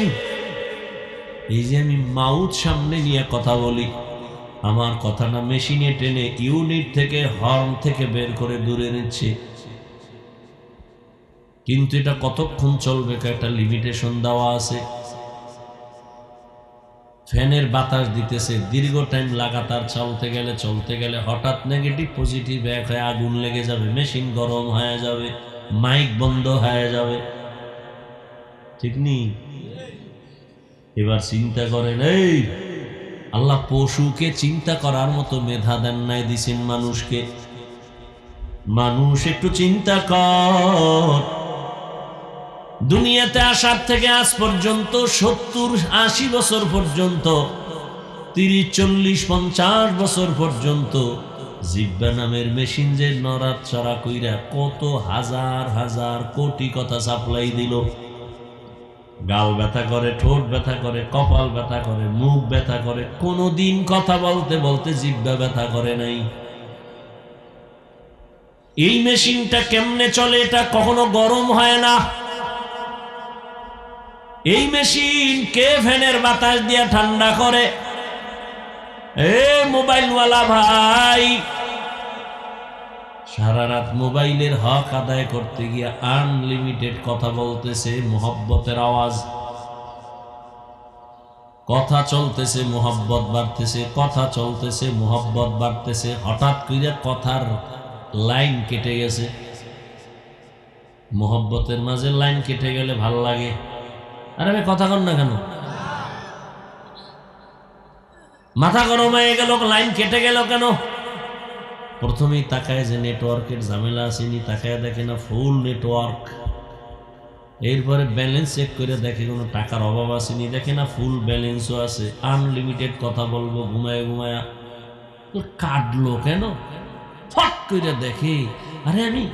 এই যে আমি মাউথ সামনে নিয়ে কথা বলি, আমার কথাটা মেশিনে টেনে ইউনিট থেকে হর্ন থেকে বের করে দূরে নিচ্ছে, কিন্তু এটা কতক্ষণ চলবে একটা লিমিটেশন দেওয়া আছে। ফ্যানের বাতাস দিতেছে, দীর্ঘ টাইম লাগাতার চলতে গেলে হঠাৎ নেগেটিভ পজিটিভ এক হয়ে আগুন লেগে যাবে, মেশিন গরম হয়ে যাবে, মাইক বন্ধ হয়ে যাবে, ঠিক নেই? এবার চিন্তা করেন, এই আল্লাহ পশুকে চিন্তা করার মতো মেধা দেন নাই, দিছেন মানুষকে। মানুষ একটু চিন্তা কর, দুনিয়াতে আসার থেকে আজ পর্যন্ত 70-80 বছর পর্যন্ত, 30-40-50 বছর পর্যন্ত জিহ্বা নামের মেশিন যে নড়াচড়া কইরা কত হাজার হাজার কোটি কথা সাপ্লাই দিল। গাল ব্যথা করে, ঠোঁট ব্যথা করে, কপাল ব্যথা করে, মুখ ব্যথা করে, কোনদিন কথা বলতে বলতে জিহ্বা ব্যথা করে নাই। এই মেশিনটা কেমনে চলে? এটা কখনো গরম হয় না। এই মেশিন কে ফ্যানের বাতাস দিয়ে ঠান্ডা করে? এ মোবাইলওয়ালা ভাই, সারা রাত মোবাইলের হক আদায় করতে গিয়ে আনলিমিটেড কথা বলতেছে, মোহব্বতের আওয়াজ, কথা চলতেছে, মোহব্বত বাড়তেছে, কথা চলতেছে, মোহব্বত বাড়তেছে। হঠাৎ করে কথার লাইন কেটে গেছে। মোহব্বতের মাঝে লাইন কেটে গেলে ভাল লাগে। আরে আমি কথা কন না কেন? মাথা গরম হয়ে গেল, লাইন কেটে গেল কেন? প্রথমেই তাকায় যে নেটওয়ার্কের ঝামেলা আসেনি, তাকায় দেখে না ফুল নেটওয়ার্ক। এরপরে ব্যালেন্স চেক করে দেখে কোনো টাকার অভাব আসেনি, দেখে না ফুল ব্যালেন্সও আছে, আনলিমিটেড কথা বলবো ঘুমায় ঘুমায়া। কাটলো কেন? ফট করে দেখে, আরে আমি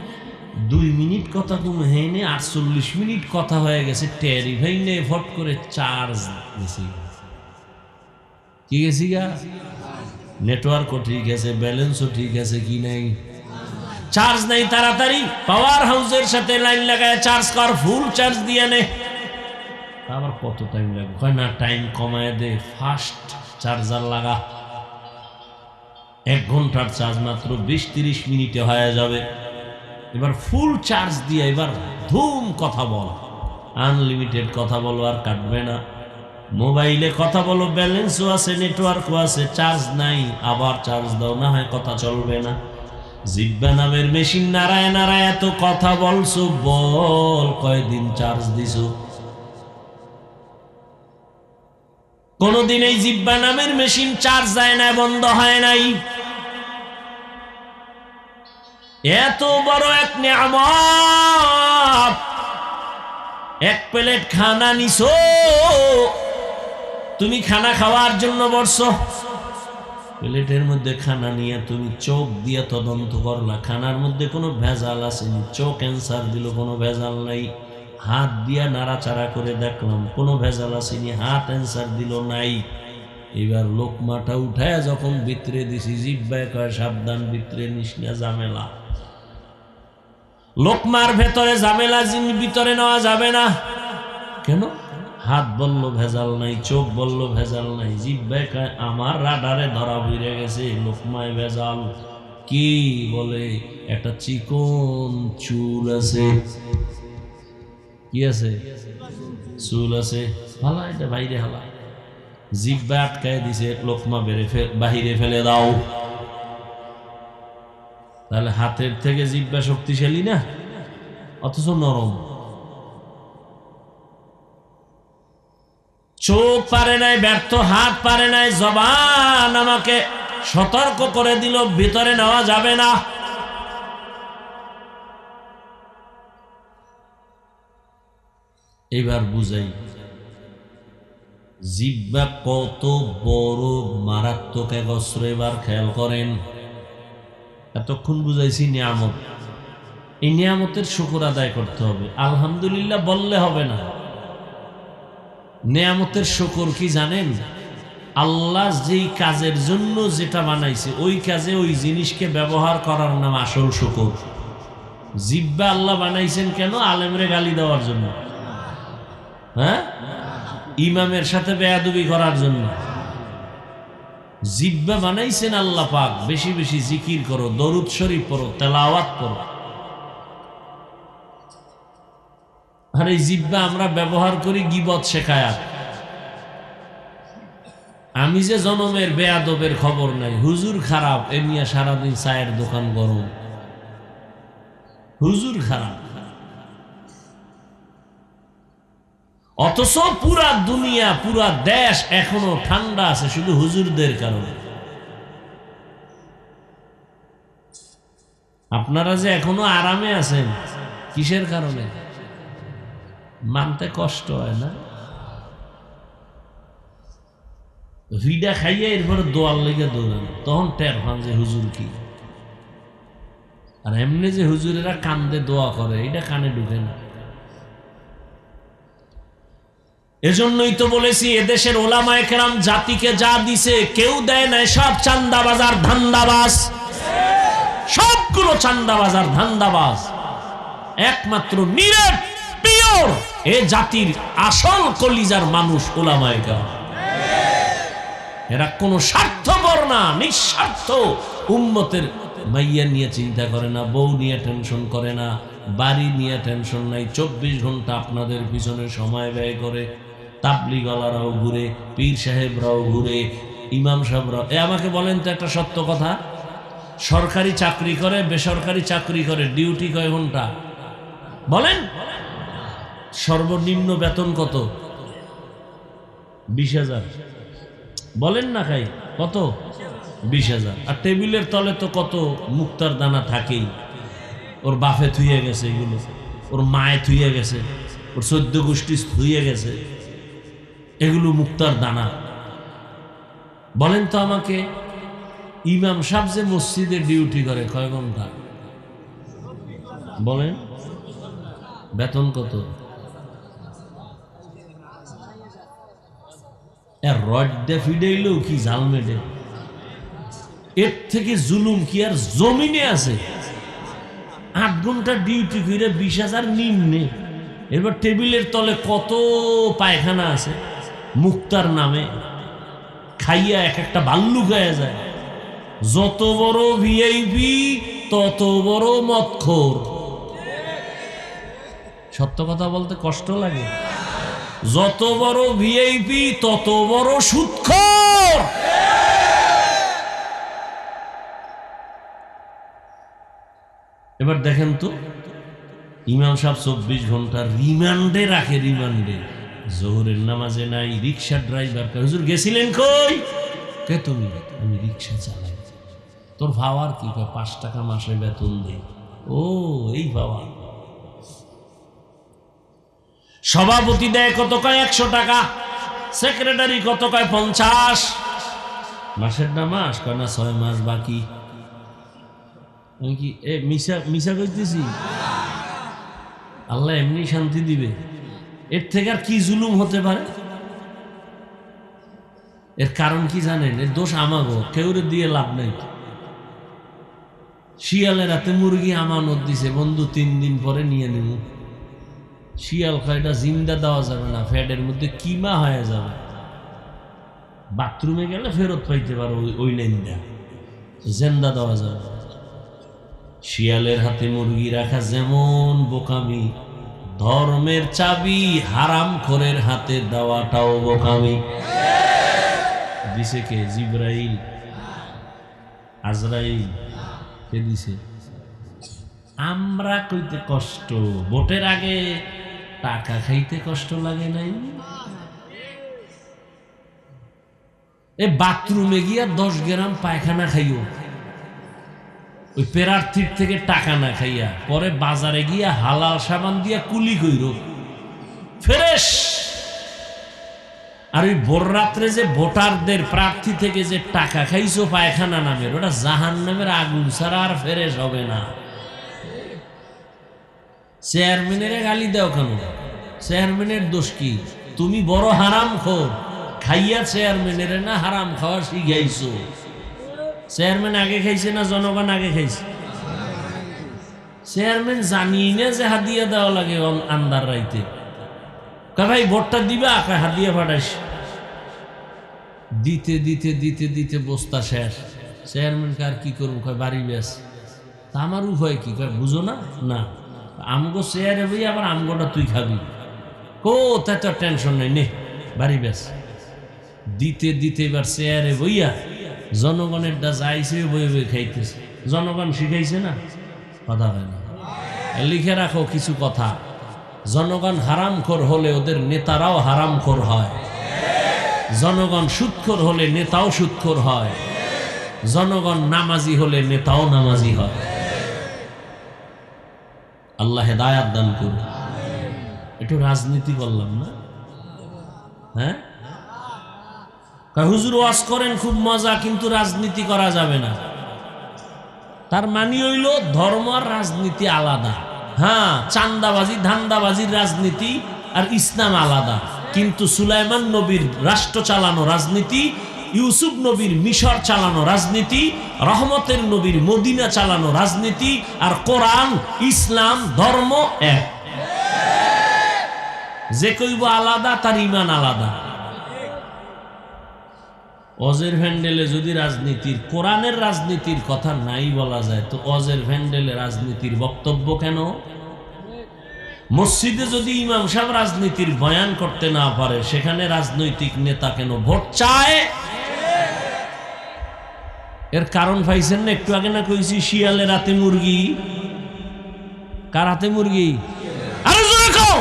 2 মিনিট কথা কমে হেনে 48 মিনিট কথা হয়ে গেছে, টেরি ভাই নে ফট করে চার্জ গেছি। কি গেছি গা? নেটওয়ার্কও ঠিক আছে, ব্যালেন্সও ঠিক আছে, কি নাই? চার্জ নাই। তাড়াতাড়ি পাওয়ার হাউসের সাথে লাইন লাগায় চার্জ কর, ফুল চার্জ দিয়ে নে। আবার কত টাইম লাগবে? হয় না, টাইম কমায় দে, ফাস্ট চার্জার লাগা। 1 ঘন্টার চার্জ মাত্র 20-30 মিনিটে হয়ে যাবে। এবার ফুল চার্জ দিয়ে এবার ধুম কথা বল, আনলিমিটেড কথা বলো, আর কাটবে না। মোবাইলে কথা বলো, ব্যালেন্সও আছে, নেটওয়ার্কও আছে, চার্জ নাই, আবার চার্জ দাও, না হয় কথা চলবে না। জিহ্বা নামের মেশিন নাড়ায় নাড়ায় এত কথা বলছো, বল কয়দিন চার্জ দিছো? কোনদিন এই জিহ্বা নামের মেশিন চার্জ যায় না, বন্ধ হয় নাই। এত বড় এক নিয়ামত, এক প্লেট খানা নিছো, তুমি খানা খাওয়ার জন্য বসছো, প্লেটের মধ্যে খানা নিয়ে তুমি চোখ দিয়ে তদন্ত করলা খানার মধ্যে কোনো ভেজাল আসেনি, চোখ ক্যান্সার দিল কোনো ভেজাল নাই, হাত দিয়া নাড়াচাড়া করে দেখলাম কোনো ভেজাল আসেনি, হাত ক্যান্সার দিল নাই। এবার লোকমাটা উঠায় যখন ভিতরে দিছি, জিহ্বায় কয় সাবধান, ভিতরে নিস না, ঝামেলা। লোকমার ভেতরে ঝামেলা, ভিতরে নেওয়া যাবে না। কেন? হাত বলল ভেজাল নাই, চোখ বলল ভেজাল নাই, জিহ্বায় কয় আমার রাডারে ধরা পড়ে গেছে লোকমায় ভেজাল। কি বলে? একটা চিকন চুল আছে। কি আছে? চুল আছে। হালা এটা বাইরে হালা। জিহ্বা আটকায় দিছে, লোকমা বাহিরে ফেলে দাও। তাহলে হাতের থেকে জিহ্বা শক্তিশালী না, অথচ নরম। চোখ পারে নাই, ব্যর্থ, হাত পারে নাই, জবান আমাকে সতর্ক করে দিল ভিতরে নেওয়া যাবে না। এবার বুঝাই জিহ্বা কত বড় মারাত্মক এক অস্ত্র। এবার খেয়াল করেন, এতক্ষণ বুঝাইছি নিয়ামত, এই নিয়ামতের শুকর আদায় করতে হবে। আলহামদুলিল্লাহ বললে হবে না। নিয়ামতের শুকর কি জানেন? আল্লাহ যেই কাজের জন্য যেটা বানাইছে ওই কাজে ওই জিনিসকে ব্যবহার করার নাম আসল শুকর। জিহ্বা আল্লাহ বানাইছেন কেন? আলেমরে গালি দেওয়ার জন্য, হ্যাঁ, ইমামের সাথে বেয়াদবি করার জন্য। জিহ্বা বানাইছেন আল্লাহ পাক বেশি বেশি জিকির করো, দরুদ শরীফ পড়ো, তেলাওয়াত করো। আর এই জিহ্বা আমরা ব্যবহার করি গীবত শেখায়াত। আমি যে জনমের বেয়াদবের খবর নাই, হুজুর খারাপ, এ নিয়ে সারাদিন চায়ের দোকান গরম, হুজুর খারাপ। অথচ পুরা দুনিয়া, পুরা দেশ এখনো ঠান্ডা আছে শুধু হুজুরদের কারণে। আপনারা যে এখনো আরামে আছেন কিসের কারণে? মানতে কষ্ট হয় না? ভিডা খাইয়ে এরপরে দোয়ার লেগে দৌড়ান, তখন টের পান যে হুজুর কি। আর এমনি যে হুজুরেরা কান্দে দোয়া করে, এটা কানে ঢুকে না। এজন্যই তো বলেছি এদেশের ওলামায়ে কেরাম জাতিকে যা দিছে কেউ দেয় নাই, সব চান্দাবাজ আর ধান্দাবাজ, সবগুলো চান্দাবাজ আর ধান্দাবাজ। একমাত্র নিরেট পিওর এ জাতির আসল কলিজার মানুষ ওলামায়ে কেরাম। এরা কোনো স্বার্থপর না, নিঃস্বার্থ। উম্মতের মাইয়া নিয়ে চিন্তা করে না, বউ নিয়ে টেনশন করে না, বাড়ি নিয়ে টেনশন নাই, 24 ঘন্টা আপনাদের পিছনে সময় ব্যয় করে। তাবলিগওয়ালারাও ঘুরে, পীর সাহেবরাও ঘুরে, ইমাম সাহেবরাও। আমাকে বলেন তো একটা সত্য কথা, সরকারি চাকরি করে, বেসরকারি চাকরি করে, ডিউটি কয় ঘন্টা বলেন? সর্বনিম্ন বেতন কত? 20,000 বলেন না খাই, কত? 20,000। আর টেবিলের তলে তো কত মুক্তার দানা থাকেই। ওর বাপে থুইয়ে গেছে এগুলো, ওর মায়ে থুইয়ে গেছে, ওর 14 গোষ্ঠী থুইয়ে গেছে, এগুলো মুক্তার দানা। বলেন তো আমাকে, ইমাম সাহেব যে মসজিদে ডিউটি করে কয় ঘন্টা বলেন? বেতন কত? রডে ফিডেইলেও কি জাল মেডে, এর থেকে জুলুম কি আর জমিনে আছে? 8 ঘন্টা ডিউটি করে 20,000 নিম্নে। এবার টেবিলের তলে কত পায়খানা আছে মুক্তার নামে, খাইয়া এক একটা ভাল্লুক হয়ে যায়। যত বড় ভিআইপি তত বড় মদখোর। সত্য কথা বলতে কষ্ট লাগে। যত বড় ভিআইপি তত বড় সুদখোর। এবার দেখেন তো, ইমাম সাহেব 24 ঘন্টা রিমান্ডে রাখে, রিমান্ডে জোহরের নামাজে নাই, রিক্সা ড্রাইভার কয় হুজুর গেছিলেন কই? কে তুমি? আমি রিক্সা চালাই। তোর ভাওয়ার কি? কয় 5 টাকা মাসে বেতন দেই। ও এই ভাওয়া। সভাপতি দেয় কত? কয় 100 টাকা। সেক্রেটারি কত? কয় 50। মাসের না মাস? কয় না 6 মাস বাকি। আমি কি মিশা কইতেছি? আল্লাহ এমনি শান্তি দিবে। এর থেকে আর কি জুলুম হতে পারে? এর কারণ কি জানেন? এর দোষ আমাগো, কেউরে দিয়ে লাভ নাই। শিয়ালের রাতে মুরগি আমানত দিছে, বন্ধু 3 দিন পরে নিয়ে নেব। শিয়াল কয়টা জিন্দা দেওয়া যাবে না, ফ্যাটের মধ্যে কিমা হয়ে যাবে। বাথরুমে গেলে ফেরত পাইতে পারো ওই লাইনটা, জিন্দা দেওয়া যাবে। শিয়ালের হাতে মুরগি রাখা যেমন বোকামি, ধর্মের চাবি হারামখোরের হাতে দেওয়াটাও বোকামি। দিছে কে? জিব্রাইল, আজরাইল। কে দিছে? আমরা কইতে কষ্ট, ভোটের আগে টাকা খাইতে কষ্ট লাগে নাই? এ বাথরুমে গিয়া 10 গ্রাম পায়খানা খাইও, ওই প্রার্থীর থেকে টাকা না খাইয়া, পরে বাজারে গিয়া হালাল সাবান দিয়া কুলি কইর ফ্রেশ। আর ওই ভোর রাত্রে যে ভোটারদের প্রার্থী থেকে যে টাকা খাইছো পায়খানা নামের, ওটা জাহান্নামের আগুন ছাড়া আর ফ্রেশ হবে না। চেয়ারম্যানের গালি দাও কেন? চেয়ারম্যানের দোষ কি? তুমি বড় হারামখোর, খাইয়া চেয়ারম্যানের না হারাম খাওয়া শিখাইছো। চেয়ারম্যান আগে খাইছে না জনগণ আগে খাইছে? চেয়ারম্যান জানি না যে হাদিয়া দেওয়া লাগে আন্দার রাইতে। ভাই ভোটটা দিবা? হাদিয়া পাঠাইস। দিতে দিতে দিতে দিতে বস্তা শেষ। চেয়ারম্যান কার কি করবো? বাড়ি বেশ। তা আমার উভয় কি? বুঝো না? না, আমগো চেয়ারে বই আবার আমগোটা তুই খাবি। কোথায় তোর টেনশন নেই, নে বাড়ি বেশ। দিতে দিতে এবার চেয়ারে বইয়া জনগণের দা যাইছে বই বই খাইতেছে। জনগণ শিখাইছে না? কথা হয় না। লিখে রাখো কিছু কথা। জনগণ হারামখোর হলে ওদের নেতারাও হারামখোর হয়। জনগণ সুদখোর হলে নেতাও সুদখোর হয়। জনগণ নামাজি হলে নেতাও নামাজি হয়। আল্লাহ হেদায়াত দান করুন। একটু রাজনীতি করলাম না? হ্যাঁ, হুজুর ওয়াজ করেন খুব মজা, কিন্তু রাজনীতি করা যাবে না। তার মানে হইল ধর্ম আর রাজনীতি আলাদা। হ্যাঁ, চান্দাবাজি ধান্দাবাজির রাজনীতি আর ইসলাম আলাদা। কিন্তু সুলাইমান নবীর রাষ্ট্র চালানো রাজনীতি, ইউসুফ নবীর মিশর চালানো রাজনীতি, রহমতের নবীর মদিনা চালানো রাজনীতি আর কোরআন ইসলাম ধর্ম এক। যে কইব আলাদা তার ইমান আলাদা। অজের ভ্যান্ডেলে যদি রাজনীতির, কোরআনের রাজনীতির কথা নাই বলা যায়, তো অজের ভ্যান্ডেলে রাজনীতির বক্তব্য কেন? মসজিদে যদি ইমাম সাহেব রাজনীতির বয়ান করতে না পারে, সেখানে রাজনৈতিক নেতা কেন ভোট চায়? এর কারণ পাইছেন না? একটু আগে না কইছি শিয়ালের হাতে মুরগি। কার হাতে মুরগি? আরো জোরে কও।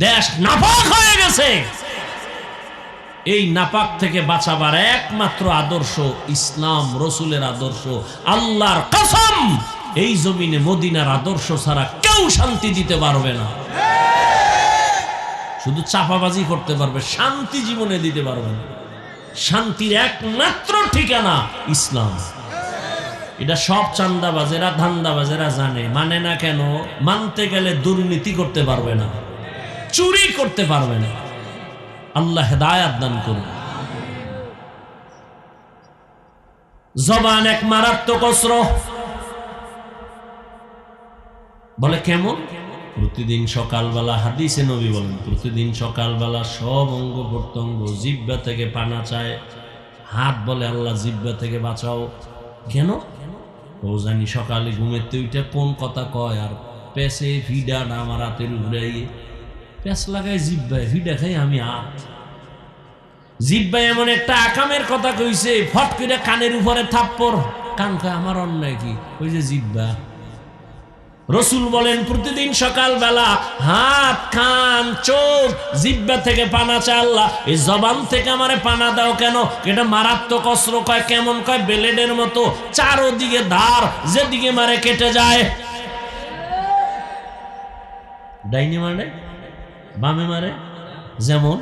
দেশ নাপাক হয়ে গেছে। এই নাপাক থেকে বাঁচাবার একমাত্র আদর্শ ইসলাম, রসুলের আদর্শ। আল্লাহর কসম, এই জমিনে মদিনার আদর্শ ছাড়া কেউ শান্তি দিতে পারবে না। শুধু চাপাবাজি করতে পারবে, শান্তি জীবনে দিতে পারবে না। শান্তির একমাত্র ঠিকানা ইসলাম। এটা সব চান্দাবাজেরা ধান্দাবাজেরা জানে, মানে না কেন? মানতে গেলে দুর্নীতি করতে পারবে না, চুরি করতে পারবে না। আল্লাহ হেদায়াত দান করুন। জবান এক মারাত্মক অস্ত্র। বলে কেমন? প্রতিদিন সকালবেলা, হাদিসে নবী বলেন, প্রতিদিন সকালবেলা সব অঙ্গ প্রত্যঙ্গ জিহ্বা থেকে পানা চায়। হাত বলে আল্লাহ জিহ্বা থেকে বাঁচাও। কেন? ও জানি সকালে ঘুমেতে উঠে কোন কথা কয়, আর পেছে ফিডাটা আমার হাতের উপরে পেঁচ লাগাই জিহ্বায়, ফিডা খাই আমি হাত। জিহ্বায় এমন একটা আকামের কথা কইছে, ফট করে কানের উপরে থাপ্পড়। কান কয় আমার অন্যায় কি? ওই যে জিহ্বা। রসুল বলেন প্রতিদিন সকালবেলা হাত, কান, চোখ, জিহ্বা থেকে পানা চায় আল্লাহ এই জবান থেকে আমারে পানা দাও। কেন? এটা মারাত্মক অস্ত্র। কয় কেমন? কয় ব্লেডের মতো, চারোদিকে ধার, যেদিকে মারে কেটে যায়। ডাইনে মারে, বামে মারে। যেমন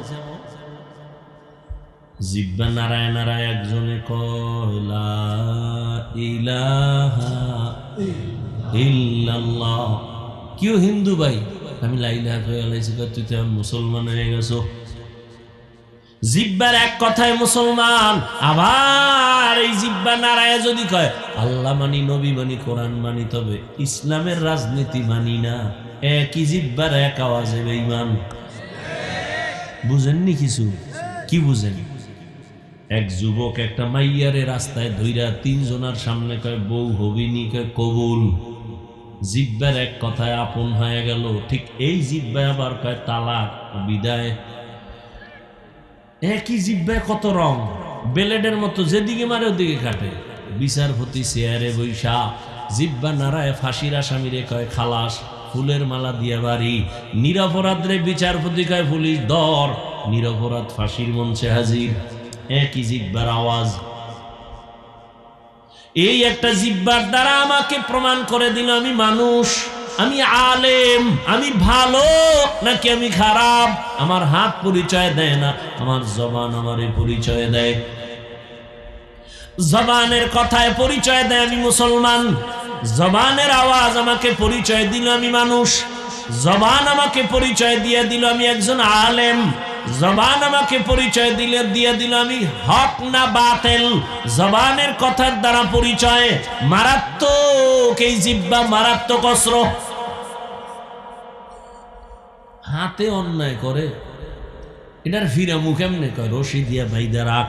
জিহ্বা নারায় নারায় একজনে কয় লা ইলাহা ইল্লাল্লাহ। কেউ হিন্দু ভাই, আমি লা ইলাহা কইলাইছি, তুই তো মুসলমান হয়ে গেছো। জিহ্বার এক কথায় মুসলমান, আবার এই জিহ্বা নারায় যদি কয় আল্লাহ মানি, নবী মানি, কোরআন মানি, তবে ইসলামের রাজনীতি মানি না, একই জিহ্বার এক আওয়াজে বেঈমান। বুঝেননি কিছু? কি বুঝেন? এক যুবক একটা মাইয়ারে রাস্তায় ধইরা তিনজনের সামনে কয় বউ হবিনি, কয় কবুল। জিহ্বার এক কথায় আপন হয়ে গেল। ঠিক এই জিহ্বায় আবার কয় তালাক, বিদায়। একই জিহ্বায় কত রং, ব্লেডের মতো, যেদিকে মারে ওদিকে কাটে। বিচারপতি চেয়ারে বৈশা জিহ্বা নারায় ফাঁসির আসামিরে কয় খালাস, ফুলের মালা দিয়া বাড়ি। নিরপরাধ রে বিচারপতি কয় পুলিশ ধর, নিরপরাধ ফাঁসির মঞ্চে হাজির। একই জিহ্বার আওয়াজ। এই একটা জিহ্বার দ্বারা আমাকে প্রমাণ করে দিল আমি মানুষ, আমি আলেম, আমি ভালো নাকি আমি খারাপ। আমার হাত পরিচয় দেয় না, আমার জবান আমারে পরিচয় দেয়। জবানের কথায় পরিচয় দেয় আমি মুসলমান। জবানের আওয়াজ আমাকে পরিচয় দিল আমি মানুষ। জবান আমাকে পরিচয় দিয়ে দিল আমি একজন আলেম। জবান আমাকে পরিচয় দিয়ে দিল আমি হক না বাতিল। জবানের কথার দ্বারা পরিচয়। মারাত্মক এই জিহ্বা, মারাত্মক অস্ত্র। হাতে অন্যায় করে, এটার ফিরামু কেমনে? কয় রশি দিয়া বাইদা রাখ,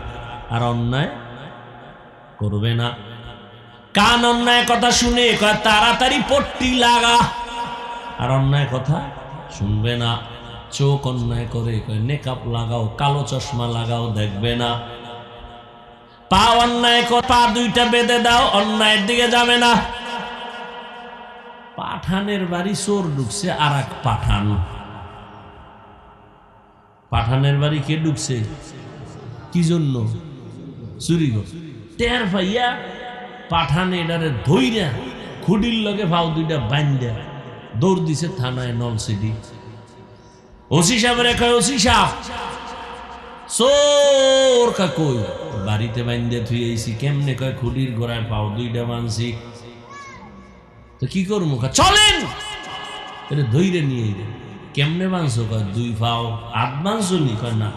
আর অন্যায় করবে না। কান অন্যায় কথা শুনে কয় তাড়াতাড়ি পট্টি লাগা, আর অন্যায় কথা শুনবে না। চোখ অন্যায় করে কয় নেকাপ লাগাও, কালো চশমা লাগাও, দেখবে না। পা অন্যায় করে পা দুইটা বেঁধে দাও, অন্যায়ের দিকে যাবে না। পাঠানের বাড়ি চোর ঢুকছে, আর এক পাঠান। পাঠানের বাড়ি কে ঢুকছে? কি জন্য? চুরি করে। টের পাইয়া পাঠানে এটারে ধইরা খুডির লগে ভাও দুইটা বান্ধা দৌড় দিছে থানায়, নলসিটি। ওসি সাহেবের কয় ওসি সাহেব চোর কাকই বাড়িতে বান্ধে থুয়েছি। কেমনে? কয় খুডির গোড়ায় পাও দুইটা বানছি। তো কি করবো? চলেন এটা ধইরে নিয়ে। কেমনে বানছো? কয় দুই পাও। হাত বানছো নি? কয় না।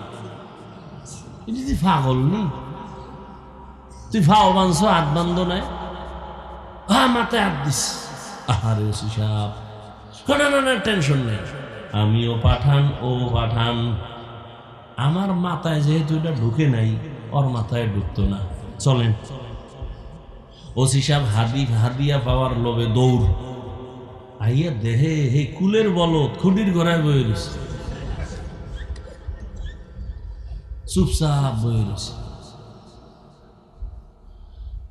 তুই পাগল নি? তুই ফাও বানছো, হাত বান্ধ নাই? হ্যাঁ, মাথায় হাত দিস। আরে ওসি সাহেব, না না না, টেনশন নেই, আমিও পাঠান, ও পাঠান। আমার মাথায় যেহেতু এটা ঢুকে নাই, ওর মাথায় ঢুকতো না। চলেন। ওসি সাহেব হাদিয়া পাওয়ার লোভে দৌড়। আইয়া দেহে হে কুলের বলদ খুঁটির ঘোড়ায় বয়ে রয়েছে, চুপচাপ বয়ে রয়েছে।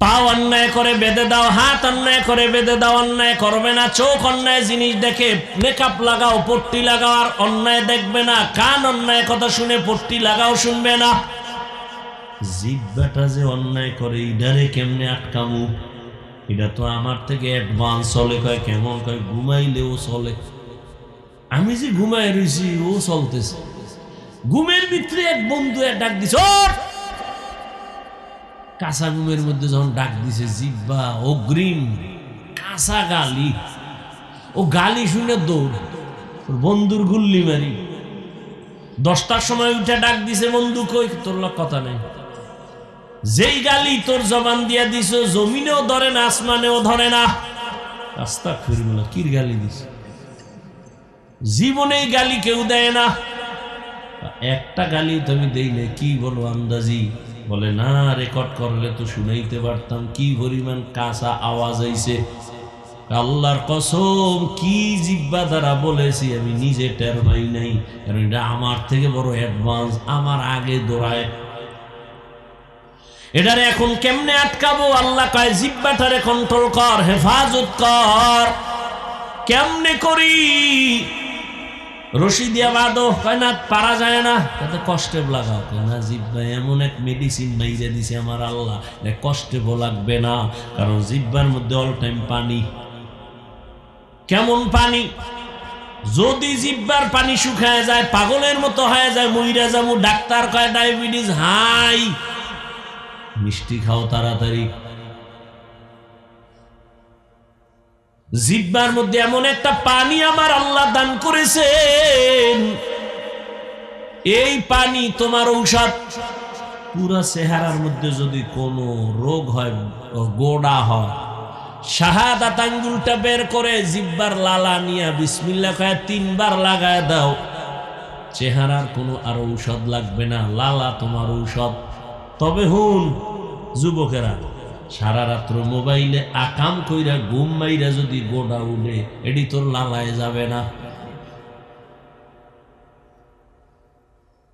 পা অন্যায় করে বেঁধে দাও, হাত অন্যায় করে বেঁধে দাও, অন্যায় করবে না। চোখ অন্যায় জিনিস দেখে মেকআপ লাগাও, পট্টি লাগাও, আর অন্যায় দেখবে না। কান অন্যায় কথা শুনে পট্টি লাগাও, শুনবে না। জিহ্বাটা যে অন্যায় করে, ইডারে কেমনে আটকামু? এটা তো আমার থেকে অ্যাডভান্স চলে। কয় কেমন? কয় ঘুমাইলেও চলে। আমি যে ঘুমাই রয়েছি, ও চলতেছে। ঘুমের ভিতরে এক বন্ধু ডাক দিছে, কাঁচা ঘুমের মধ্যে যখন ডাক দিছে, জিহ্বা অগ্রিম কাঁচা গালি। ও গালি শুনে দৌড়, বন্ধুর গুল্লি মারি। 10টার সময় উঠে ডাক দিছে, বন্ধু কই? তোর লোক কথা নেই। যেই গালি তোর জবান দিয়া দিছ, জমিনেও ধরে না, আসমানেও ধরে না। রাস্তা ফিরবে না। কির গালি দিস? জীবনেই গালি কেউ দেয় না। একটা গালি তুমি দেইলে কি বলো আন্দাজি? বলে না, রেকর্ড করলে তো শুনাইতে পারতাম। কি পরিমাণ কাঁচা আওয়াজ আইছে। আল্লাহর কসম, কি জিহ্বা দ্বারা বলেছি আমি নিজে টের পাই নাই, কারণ এটা আমার থেকে বড় অ্যাডভান্স, আমার আগে দৌড়ায়। এটারে এখন কেমনে আটকাবো? আল্লাহ কয় জিহ্বাটারে কন্ট্রোল কর, হেফাজত কর। কেমনে করি? রশি দিয়া বাঁধো, কয় না পারা যায় না, কত কষ্টে লাগাও, কয় না জিহ্বা এমন এক মেডিসিন মাইরে দিছে আমার আল্লাহ, কষ্টে লাগবে না, কারণ জিহ্বার মধ্যে অল টাইম পানি। কেমন পানি? যদি জিহ্বার পানি শুকায় যায়, পাগলের মতো হয়ে যায়, মইরা যাবো, ডাক্তার কয় ডায়াবেটিস হাই, মিষ্টি খাও তাড়াতাড়ি। জিহ্বার মধ্যে এমন একটা পানি আমার আল্লাহ দান করেছেন, এই পানি তোমার ঔষধ। পুরা চেহারার মধ্যে যদি কোনো রোগ হয়, গোড়া হয়, শাহাদাত আঙ্গুলটা বের করে জিহ্বার লালা নিয়ে বিসমিল্লাহ কয়ে 3 বার লাগায় দাও, চেহারার কোনো আর ঔষধ লাগবে না, লালা তোমার ঔষধ। তবে হুন যুবকেরা, সারা রাত্র মোবাইলে আকাম কইরা ঘুম মাইরা যদি গোড়া উঠে, এটি তোর লালায় যাবে না।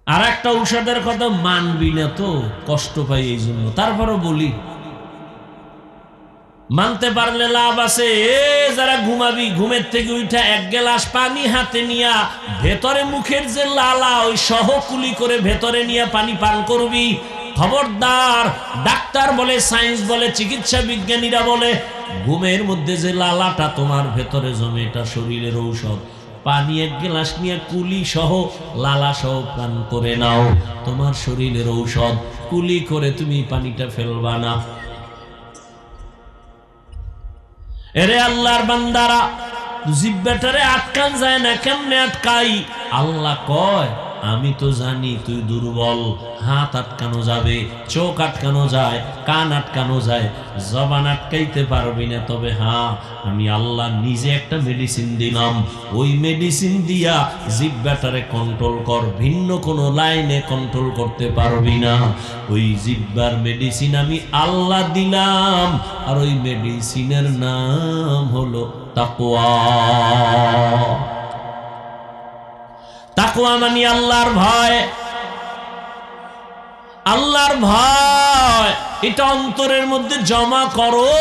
আর একটা ঔষধের কথা মানবি না তো, কষ্ট পাই এই জন্য, তারপরও বলি মানতে পারলে লাভ আছে। যারা ঘুমাবি, ঘুমের থেকে উঠা 1 গ্লাস পানি হাতে নিয়া ভেতরে মুখের যে লালা ওই সহ কুলি করে ভেতরে নিয়ে পানি পান করবি। খবরদার, ডাক্তার বলে, সায়েন্স বলে, চিকিৎসা বিজ্ঞানীরা বলে, ঘুমের মধ্যে যে লালাটা তোমার ভেতরে জমে, এটা শরীরের ঔষধ। পানি 1 গ্লাস নিয়ে কুলি সহ লালা সহ পান করে নাও, তোমার শরীরের ঔষধ। কুলি করে তুমি পানিটা ফেলবা না। এরে আল্লাহর বান্দারা, জিহ্বাটারে আটকান যায় না, কেমনে আটকাই? আল্লাহ কয়, আমি তো জানি তুই দুর্বল। হাত আটকানো যাবে, চোখ আটকানো যায়, কান আটকানো যায়, জবান আটকাইতে পারবি না। তবে হ্যাঁ, আমি আল্লাহ নিজে একটা মেডিসিন দিলাম, ওই মেডিসিন দিয়া জিহ্বাটারে কন্ট্রোল কর, ভিন্ন কোনো লাইনে কন্ট্রোল করতে পারবি না। ওই জিহ্বার মেডিসিন আমি আল্লাহ দিলাম, আর ওই মেডিসিনের নাম হলো তাকওয়া। তাকওয়া মানে আল্লাহর ভয়। আল্লাহর ভয় এটা অন্তরের মধ্যে জমা করো।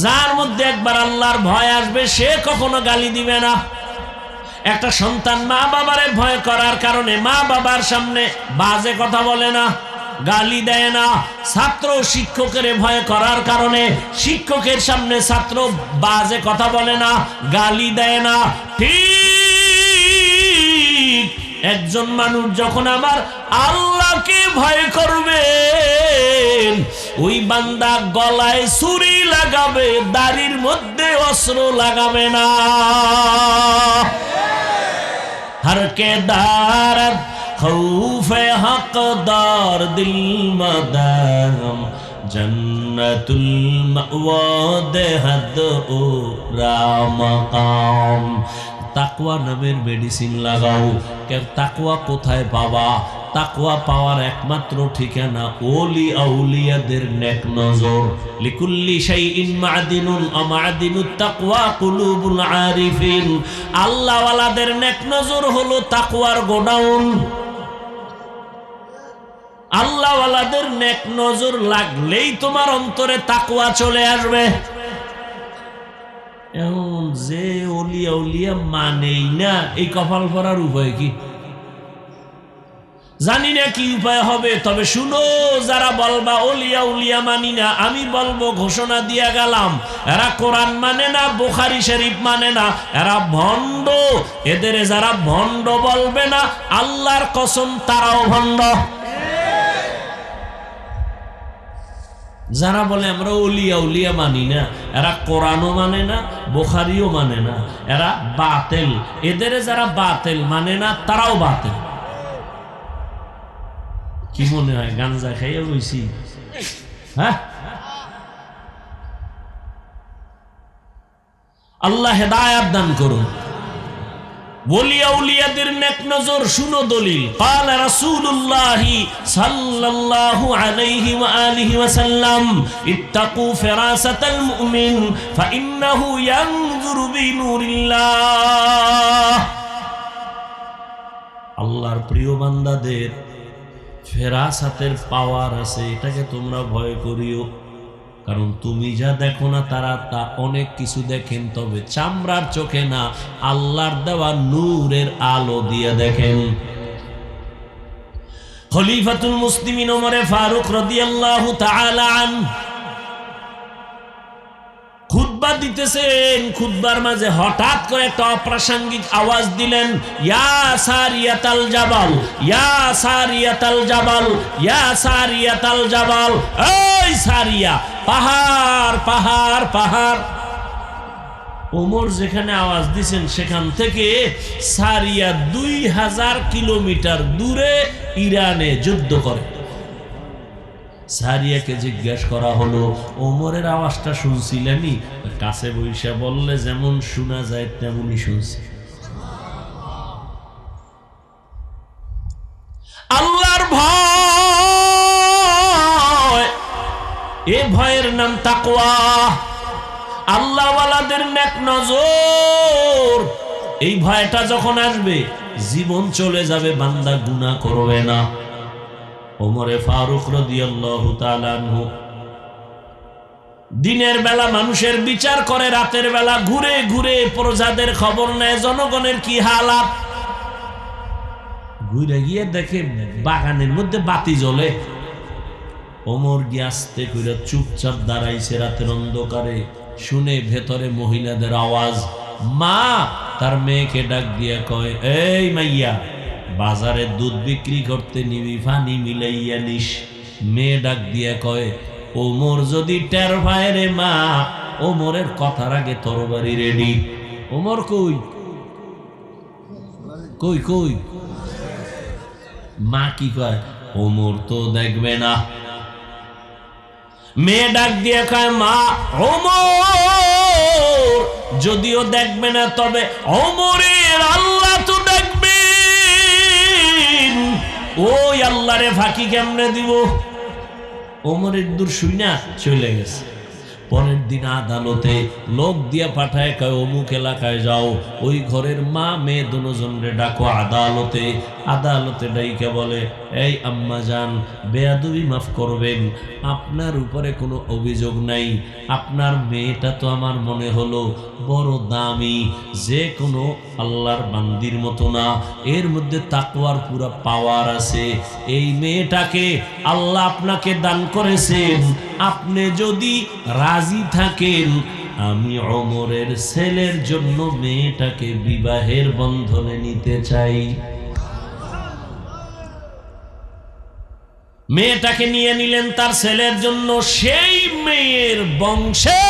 যার মধ্যে একবার আল্লাহর ভয় আসবে, সে কখনো গালি দিবে না। একটা সন্তান মা বাবারে ভয় করার কারণে মা বাবার সামনে বাজে কথা বলে না, গালি দেয় না। ছাত্র শিক্ষকের ভয় করার কারণে শিক্ষকের সামনে ছাত্র বাজে কথা বলে না, গালি দেয় না। ঠিক একজন মানুষ যখন আমার আল্লাহকে ভয় করবে, ওই বান্দা গলায় ছুরি লাগাবে, দাড়ির মধ্যে অস্ত্র লাগাবে না। हर के दारत खौफे हकदार दिल मदाम जन्नतुल मअवा देहद ओ रामकाम। তাকওয়া নামের মেডিসিন লাগাও। তাকওয়া কোথায় পাবা? তাকওয়া পাওয়ার একমাত্র ঠিকানা ওলি আউলিয়াদের নেক নজর। লিকুল্লি শাইইন মা'দিনুন আ মা'দিনুত তাকওয়া কুলুবুল আরিফিন। আল্লাহ ওয়ালাদের নেক নজর হলো তাকওয়ার গোডাউন। আল্লাহ ওয়ালাদের নেক নজর লাগলেই তোমার অন্তরে তাকওয়া চলে আসবে। এখন যে ওলিয়া উলিয়া মানেই না, এই কপাল পরার উপায় কি? জানি না কি উপায় হবে। তবে শুনো, যারা বলবা ওলিয়া উলিয়া মানি না, আমি বলবো, ঘোষণা দিয়া গেলাম, এরা কোরআন মানে না, বুখারী শরীফ মানে না, এরা ভণ্ড। এদের যারা ভণ্ড বলবে না, আল্লাহর কসম তারাও ভণ্ড। যারা বলে আমরা ওলিয়া উলিয়া মানি না, এরা কোরআনও মানে না, বুখারীও মানে না, এরা বাতিল। এদের যারা বাতিল মানে না, তারাও বাতিল। কি মনে হয় গাঞ্জা খাইয়া বইছি? হ্যাঁ, আল্লাহ হেদায়েত দান করুন। ওলিয়া উলিয়াদের নেক নজর শুনো দলিল। قال رسول الله صلى الله عليه واله وسلم اتقوا فراسة المؤمن فانه ينظر بنور الله। আল্লাহর প্রিয় বান্দাদের ফেরাসাতের পাওয়ার আছে, এটাকে তোমরা ভয় করিও। কারণ তুমি যা দেখো না তারা তা অনেক কিছু দেখেন, তবে চামড়ার চোখে না, আল্লাহর দেওয়া নূরের আলো দিয়ে দেখেন। খলিফাতুল মুসলিমিন ওমরে ফারুক রাদিয়াল্লাহু তাআলা আনহু খুতবা দিতেছেন, খুতবার মাঝে হঠাৎ করে একটা অপ্রাসঙ্গিক আওয়াজ দিলেন, ইয়া সারিয়াতাল জাবাল, ইয়া সারিয়াতাল জাবাল, ইয়া সারিয়াতাল জাবাল। এই সারিয়া, পাহাড় পাহাড় পাহাড়। ওমর যেখানে আওয়াজ দিছেন সেখান থেকে সারিয়া 2000 কিলোমিটার দূরে ইরানে যুদ্ধ করে। সারিয়াকে জিজ্ঞাসা করা হলো, ওমরের আওয়াজটা শুনছিলেনই? কাছে বইসা বললে যেমন শোনা যায় তেমনই শুনছি। আল্লাহর ভয়, এ ভয়ের নাম তাকওয়া। আল্লাহওয়ালাদের নেক নজর। এই ভয়টা যখন আসবে জীবন চলে যাবে, বান্দা গুনাহ করবে না। ওমরে ফারুক রাদিয়াল্লাহু তাআলা আনহু দিনের বেলা মানুষের বিচার করে, রাতের বেলা ঘুরে ঘুরে প্রজাদের খবর নেয়, জনগণের কি হালাত। ঘুরে গিয়ে দেখে বাগানের মধ্যে বাতি জ্বলে। ওমর গিয়ে আস্তে করে চুপচাপ দাঁড়াইছে রাতের অন্ধকারে, শুনে ভেতরে মহিলাদের আওয়াজ। মা তার মেয়েকে ডাক দিয়া কয়, এই মাইয়া, বাজারে দুধ বিক্রি করতে নিবি, পানি মিলাইয়া নিস। মেয়ে ডাক দিয়া কয়, ওমর যদি টের পায় রে মা, ওমরের কথার আগে তরবারি রেডি। ওমর কই কই কই? মা কি কয়, ওমর তো দেখবে না। মেয়ে ডাক দিয়ে কয়, মা ওমর যদিও দেখবে না, তবে ওমরের আল্লাহ তো দেখবেন। ওই আল্লাহরে ফাঁকি কেমনে দিব? ওমরের দূর শুইনা চলে গেছে। পরের দিন আদালতে লোক দিয়া পাঠায়, কয় অমুক এলাকায় যাও, ওই ঘরের মা মেয়ে দুজনরে ডাকো আদালতে। আদালতে ডাইকে বলে, এই আম্মা জান, বেয়াদবি মাফ করবেন, আপনার উপরে কোনো অভিযোগ নাই। আপনার মেয়েটা তো আমার মনে হলো বড় দামি, যে কোনো আল্লাহর বান্দির মতো না, এর মধ্যে তাকওয়ার পুরো পাওয়ার আছে। এই মেয়েটাকে আল্লাহ আপনাকে দান করেছেন, আপনি যদি রাজি থাকেন, আমি ওমরের ছেলের জন্য মেয়েটাকে বিবাহের বন্ধনে নিতে চাই। মেয়েটাকে নিয়ে নিলেন তার ছেলের জন্য। সেই মেয়ের বংশে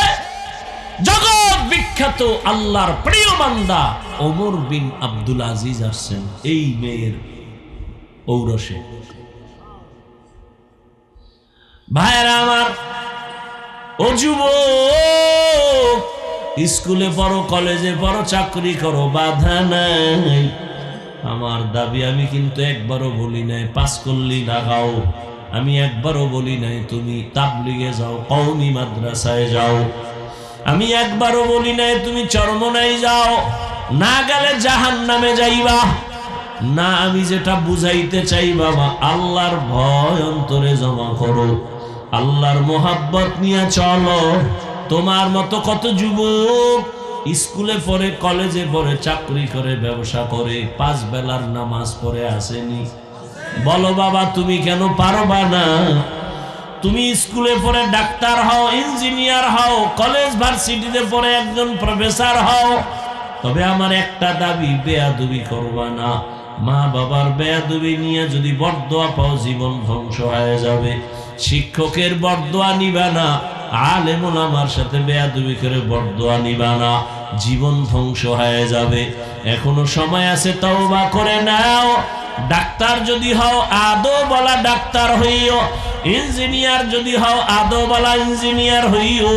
জগৎ বিখ্যাত আল্লাহর প্রিয় বান্দা ওমর বিন আব্দুল আজিজ আসছেন এই মেয়ের ঔরসে। ভাইরা আমার, ও যুবক, স্কুলে পড়ো, কলেজে পড়ো, চাকরি করো, বাধা নাই। আমার দাবি, আমি কিন্তু একবারও বলি নাই পাস করলি লাগাও, আমি একবারও বলি নাই তুমি তাবলিগে যাও, কওমি মাদ্রাসায় যাও, আমি একবারও বলি নাই তুমি চরমনাই যাও, না গেলে জাহান্নামে যাইবা না। আমি যেটা বুঝাইতে চাই বাবা, আল্লাহর ভয় অন্তরে জমা করো, আল্লাহর মোহাব্বত নিয়ে চলো। তোমার মতো কত যুবক স্কুলে পড়ে, কলেজে পড়ে, চাকরি করে, ব্যবসা করে, 5 বেলার নামাজ পড়ে আসেনি। বলো বাবা, তুমি কেন পারবা না? তুমি স্কুলে পড়ে ডাক্তার হও, ইঞ্জিনিয়ার হও, কলেজ ভার্সিটিতে পড়ে একজন প্রফেসর হও, তবে আমার একটা দাবি, বেয়াদবি করবা না। মা বাবার বেয়াদবি নিয়ে যদি বরদোয়া পাও, জীবন ধ্বংস হয়ে যাবে। শিক্ষকের বরদোয়া নিবা না, আলেম ওলামার সাথে বেয়াদবি করে বরদোয়া নিবা না, জীবন ধ্বংস হয়ে যাবে। এখনো সময় আছে, তওবা করে নাও। ডাক্তার যদি হও, আদো বলা ডাক্তার হইও। ইঞ্জিনিয়ার যদি হও, আদো বলা ইঞ্জিনিয়ার হইও।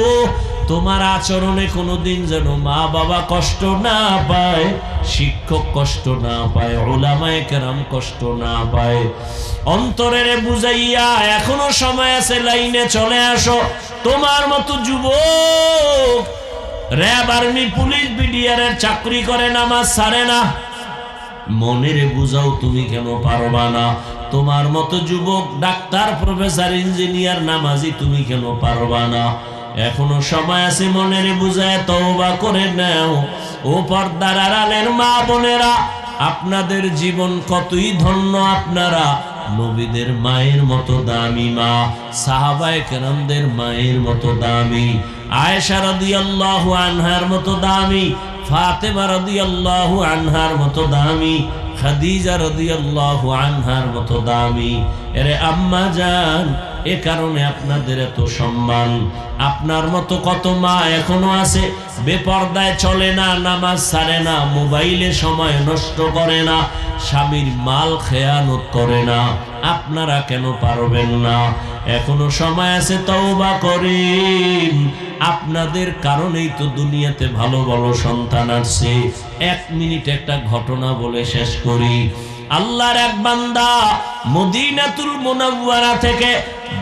তোমার আচরণে কোনোদিন যেন মা বাবা কষ্ট না পায়, শিক্ষক কষ্ট না পায়, উলামায়ে কেরাম কষ্ট না পায়। অন্তরের বুঝাইয়া এখনো সময় আছে, লাইনে চলে আসো। তোমার মতো যুবক র‍্যাব, আর্মি, পুলিশ, বিডিআরের চাকরি করে, নামাজ ছাড়ে না। মনের বুঝাও তুমি কেন পারবা না? তোমার মতো যুবক ডাক্তার প্রফেসর ইঞ্জিনিয়ার নামাজি তুমি কেন পারবা না? এখনো সময় আছে, মনের বুঝায় তওবা করে নাও। ও পর্দার আড়ালের মা বোনেরা, আপনাদের জীবন কতই ধন্য। আপনারা নবীদের মায়ের মতো দামি মা, সাহাবায়ে কেরামদের মায়ের মতো দামি, আয়েশা রাদিয়াল্লাহু আনহার মতো দামি, ফাতেমা রাদিয়াল্লাহু আনহার মতো দামি, খাদিজা রাদিয়াল্লাহু আনহার মতো দামি। এরে আম্মা জান, এ কারণে আপনাদের এত সম্মান। আপনার মতো কত মা এখনো আছে, বেপরদায় চলে না, নামাজ ছাড়ে না, মোবাইলে সময় নষ্ট করে না, স্বামীর মাল খেয়ানত করে না। আপনারা কেন পারবেন না? এখনো সময় আছে, তওবা করেন। আপনাদের কারণেই তো দুনিয়াতে ভালো ভালো সন্তান আসছে। 1 মিনিট একটা ঘটনা বলে শেষ করি। আল্লাহর এক বান্দা মদিনাতুল মুনাওয়ারা থেকে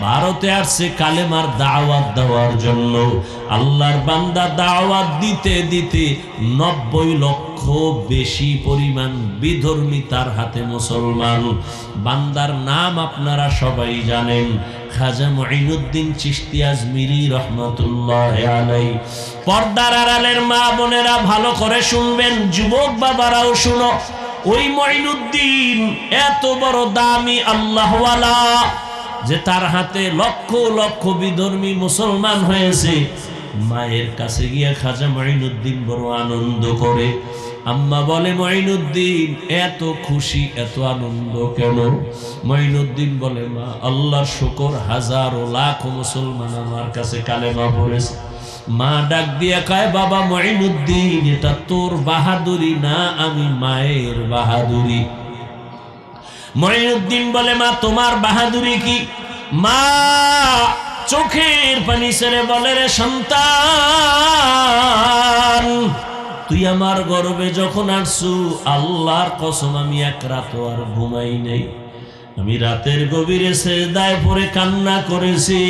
ভারতে আসছে কালেমার দাওয়াত দেওয়ার জন্য। আল্লাহর বান্দা দাওয়াত দিতে দিতে 90 লক্ষ বেশি পরিমাণ বিধর্মী তার হাতে মুসলমান। বান্দার নাম আপনারা সবাই জানেন, খাজা মুঈনুদ্দিন চিশতি আজমিরি রহমাতুল্লাহি আলাইহি। পর্দার আড়ালের মা বোনেরা ভালো করে শুনবেন, যুবক বাবারাও শুনো। ওই মুঈনুদ্দিন এত বড় দামি আল্লাহওয়ালা যে তার হাতে লক্ষ লক্ষ বিধর্মী মুসলমান হয়েছে। মায়ের কাছে গিয়ে খাজা মুঈনুদ্দিন বড় আনন্দ করে। আম্মা বলে, মুঈনুদ্দিন এত খুশি, এত আনন্দ কেন? মুঈনুদ্দিন বলে, মা আল্লাহর শুকর, হাজারো লাখ মুসলমান আমার কাছে কালেমা পড়েছে। মা ডাক দিয়া কয়, বাবা মুঈনুদ্দিন, এটা তোর বাহাদুরি না, আমি মায়ের বাহাদুরি। মুঈনুদ্দিন বলে, মা তোমার বাহাদুরি কি? মা চোখের পানি ছেড়ে বলে, রে সন্তান, তুই আমার গর্বে যখন আসছু, আল্লাহর কসম আমি এক রাত আর ঘুমাই নাই। আমি রাতের গভীরে সিজদায় পড়ে কান্না করেছি,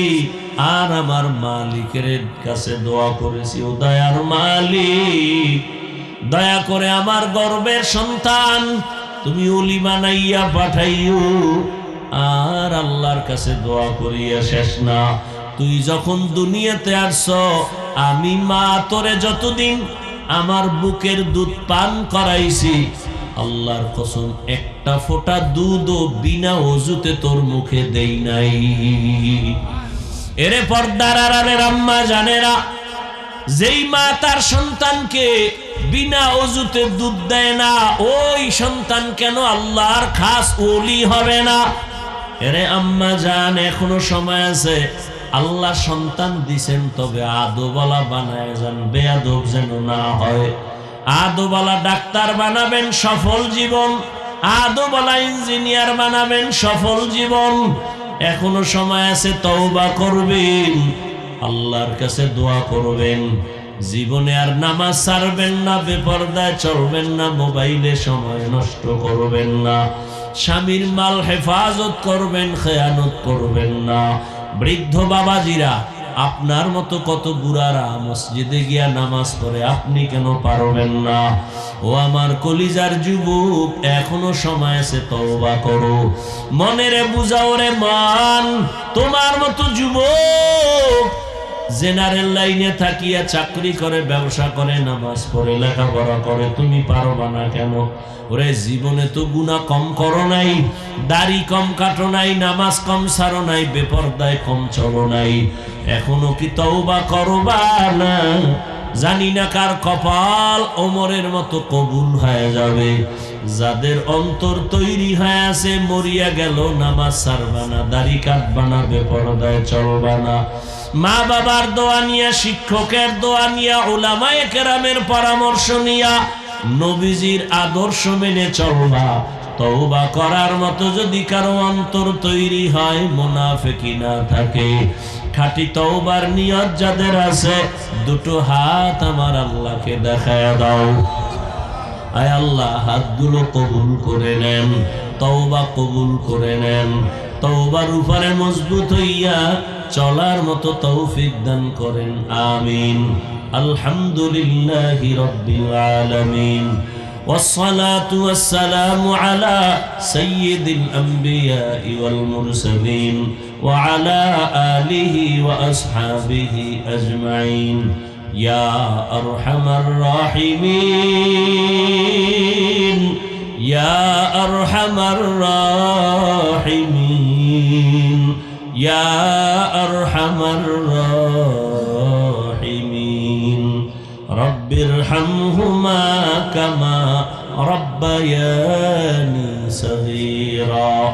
আর আমার মালিকের কাছে দোয়া করেছি, ও দয়ার মালিক, দয়া করে আমার গর্বের সন্তান তুমি ওলি বানাইয়া পাঠাইও। আর আল্লাহর কাছে দোয়া করিয়া শেষ না। তুই যখন দুনিয়াতে আসছ, আমি মা তোরে যতদিন আমার বুকের দুধ পান করাইছি, আল্লাহর কসম একটা ফোঁটা দুধও বিনা ওযুতে তোর মুখে দেই নাই। এরে পর্দার আড়ালের আম্মা জানেরা, যেই মা তার সন্তানকে বিনা ওযুতে দুধ দেয় না, ওই সন্তান কেন আল্লাহর খাস ওলি হবে না? এরে আম্মা জান, এখনো সময় আছে। আল্লাহ সন্তান দিছেন, তবে আদবওয়ালা বানায় যান, বেয়াদব যেন না হয়। আদবওয়ালা ডাক্তার বানাবেন, সফল জীবন। আদবওয়ালা ইঞ্জিনিয়ার বানাবেন, সফল জীবন। এখনো সময় আছে, তওবা করবেন, আল্লাহর কাছে দোয়া করবেন। জীবনে আর নামাজ ছাড়বেন না, বেপরদায় চলবেন না, মোবাইলে সময় নষ্ট করবেন না, স্বামীর মাল হেফাজত করবেন, খেয়ানত করবেন না। বৃদ্ধ বাবাজিরা, আপনার মতো কত বুড়ারা মসজিদে গিয়া নামাজ পড়ে, আপনি কেন পারবেন না? ও আমার কলিজার যুবক, এখনো সময় আছে, তওবা করো। মনেরে বুঝাও রে মান, তোমার মতো যুবক জেনারেল লাইনে থাকিয়া চাকরি করে, ব্যবসা করে, নামাজ পড়ে, লেখাপড়া করে, তুমি পারবা না কেন? ওরে জীবনে তো গুনাহ কম করো নাই, দাড়ি কম কাটো নাই, নামাজ কম ছাড়ো নাই, বেপরদায় কম চলো নাই। এখনো কি তওবা করবা না? জানি না কার কপাল ওমরের মতো কবুল হয়ে যাবে। যাদের অন্তর তৈরি হয়ে আছে, মরিয়া গেল, নামাজ ছাড়বা না, দাড়ি কাটবা না, বেপরদায় চলবা না। মা বাবার দোয়া নিয়া, শিক্ষকের দোয়া নিয়া, উলামায়ে কেরামের পরামর্শ নিয়া, নবীজির আদর্শ মেনে চলবা। তওবা করার মতো যদি কারো অন্তর তৈরি হয়, মুনাফিকি না থাকে, খাঁটি তওবার নিয়ত যাদের আছে, দুটো হাত আমার আল্লাহকে দেখায়া দাও। আয় আল্লাহ, হাতগুলো কবুল করে নেন, তওবা কবুল করে নেন। তওবার উপরে মজবুত হইয়া চলার মতো তৌফিক দান করেন, আমিন। আলহামদুলিল্লাহি রাব্বিল আলামিন। والصلاة والسلام على سيد الأنبياء والمرسلين وعلى آله وأصحابه أجمعين يا أرحم الراحمين يا أرحم الراحمين يا أرحم الراحمين رب ارحمهما كما ربياني صغيرا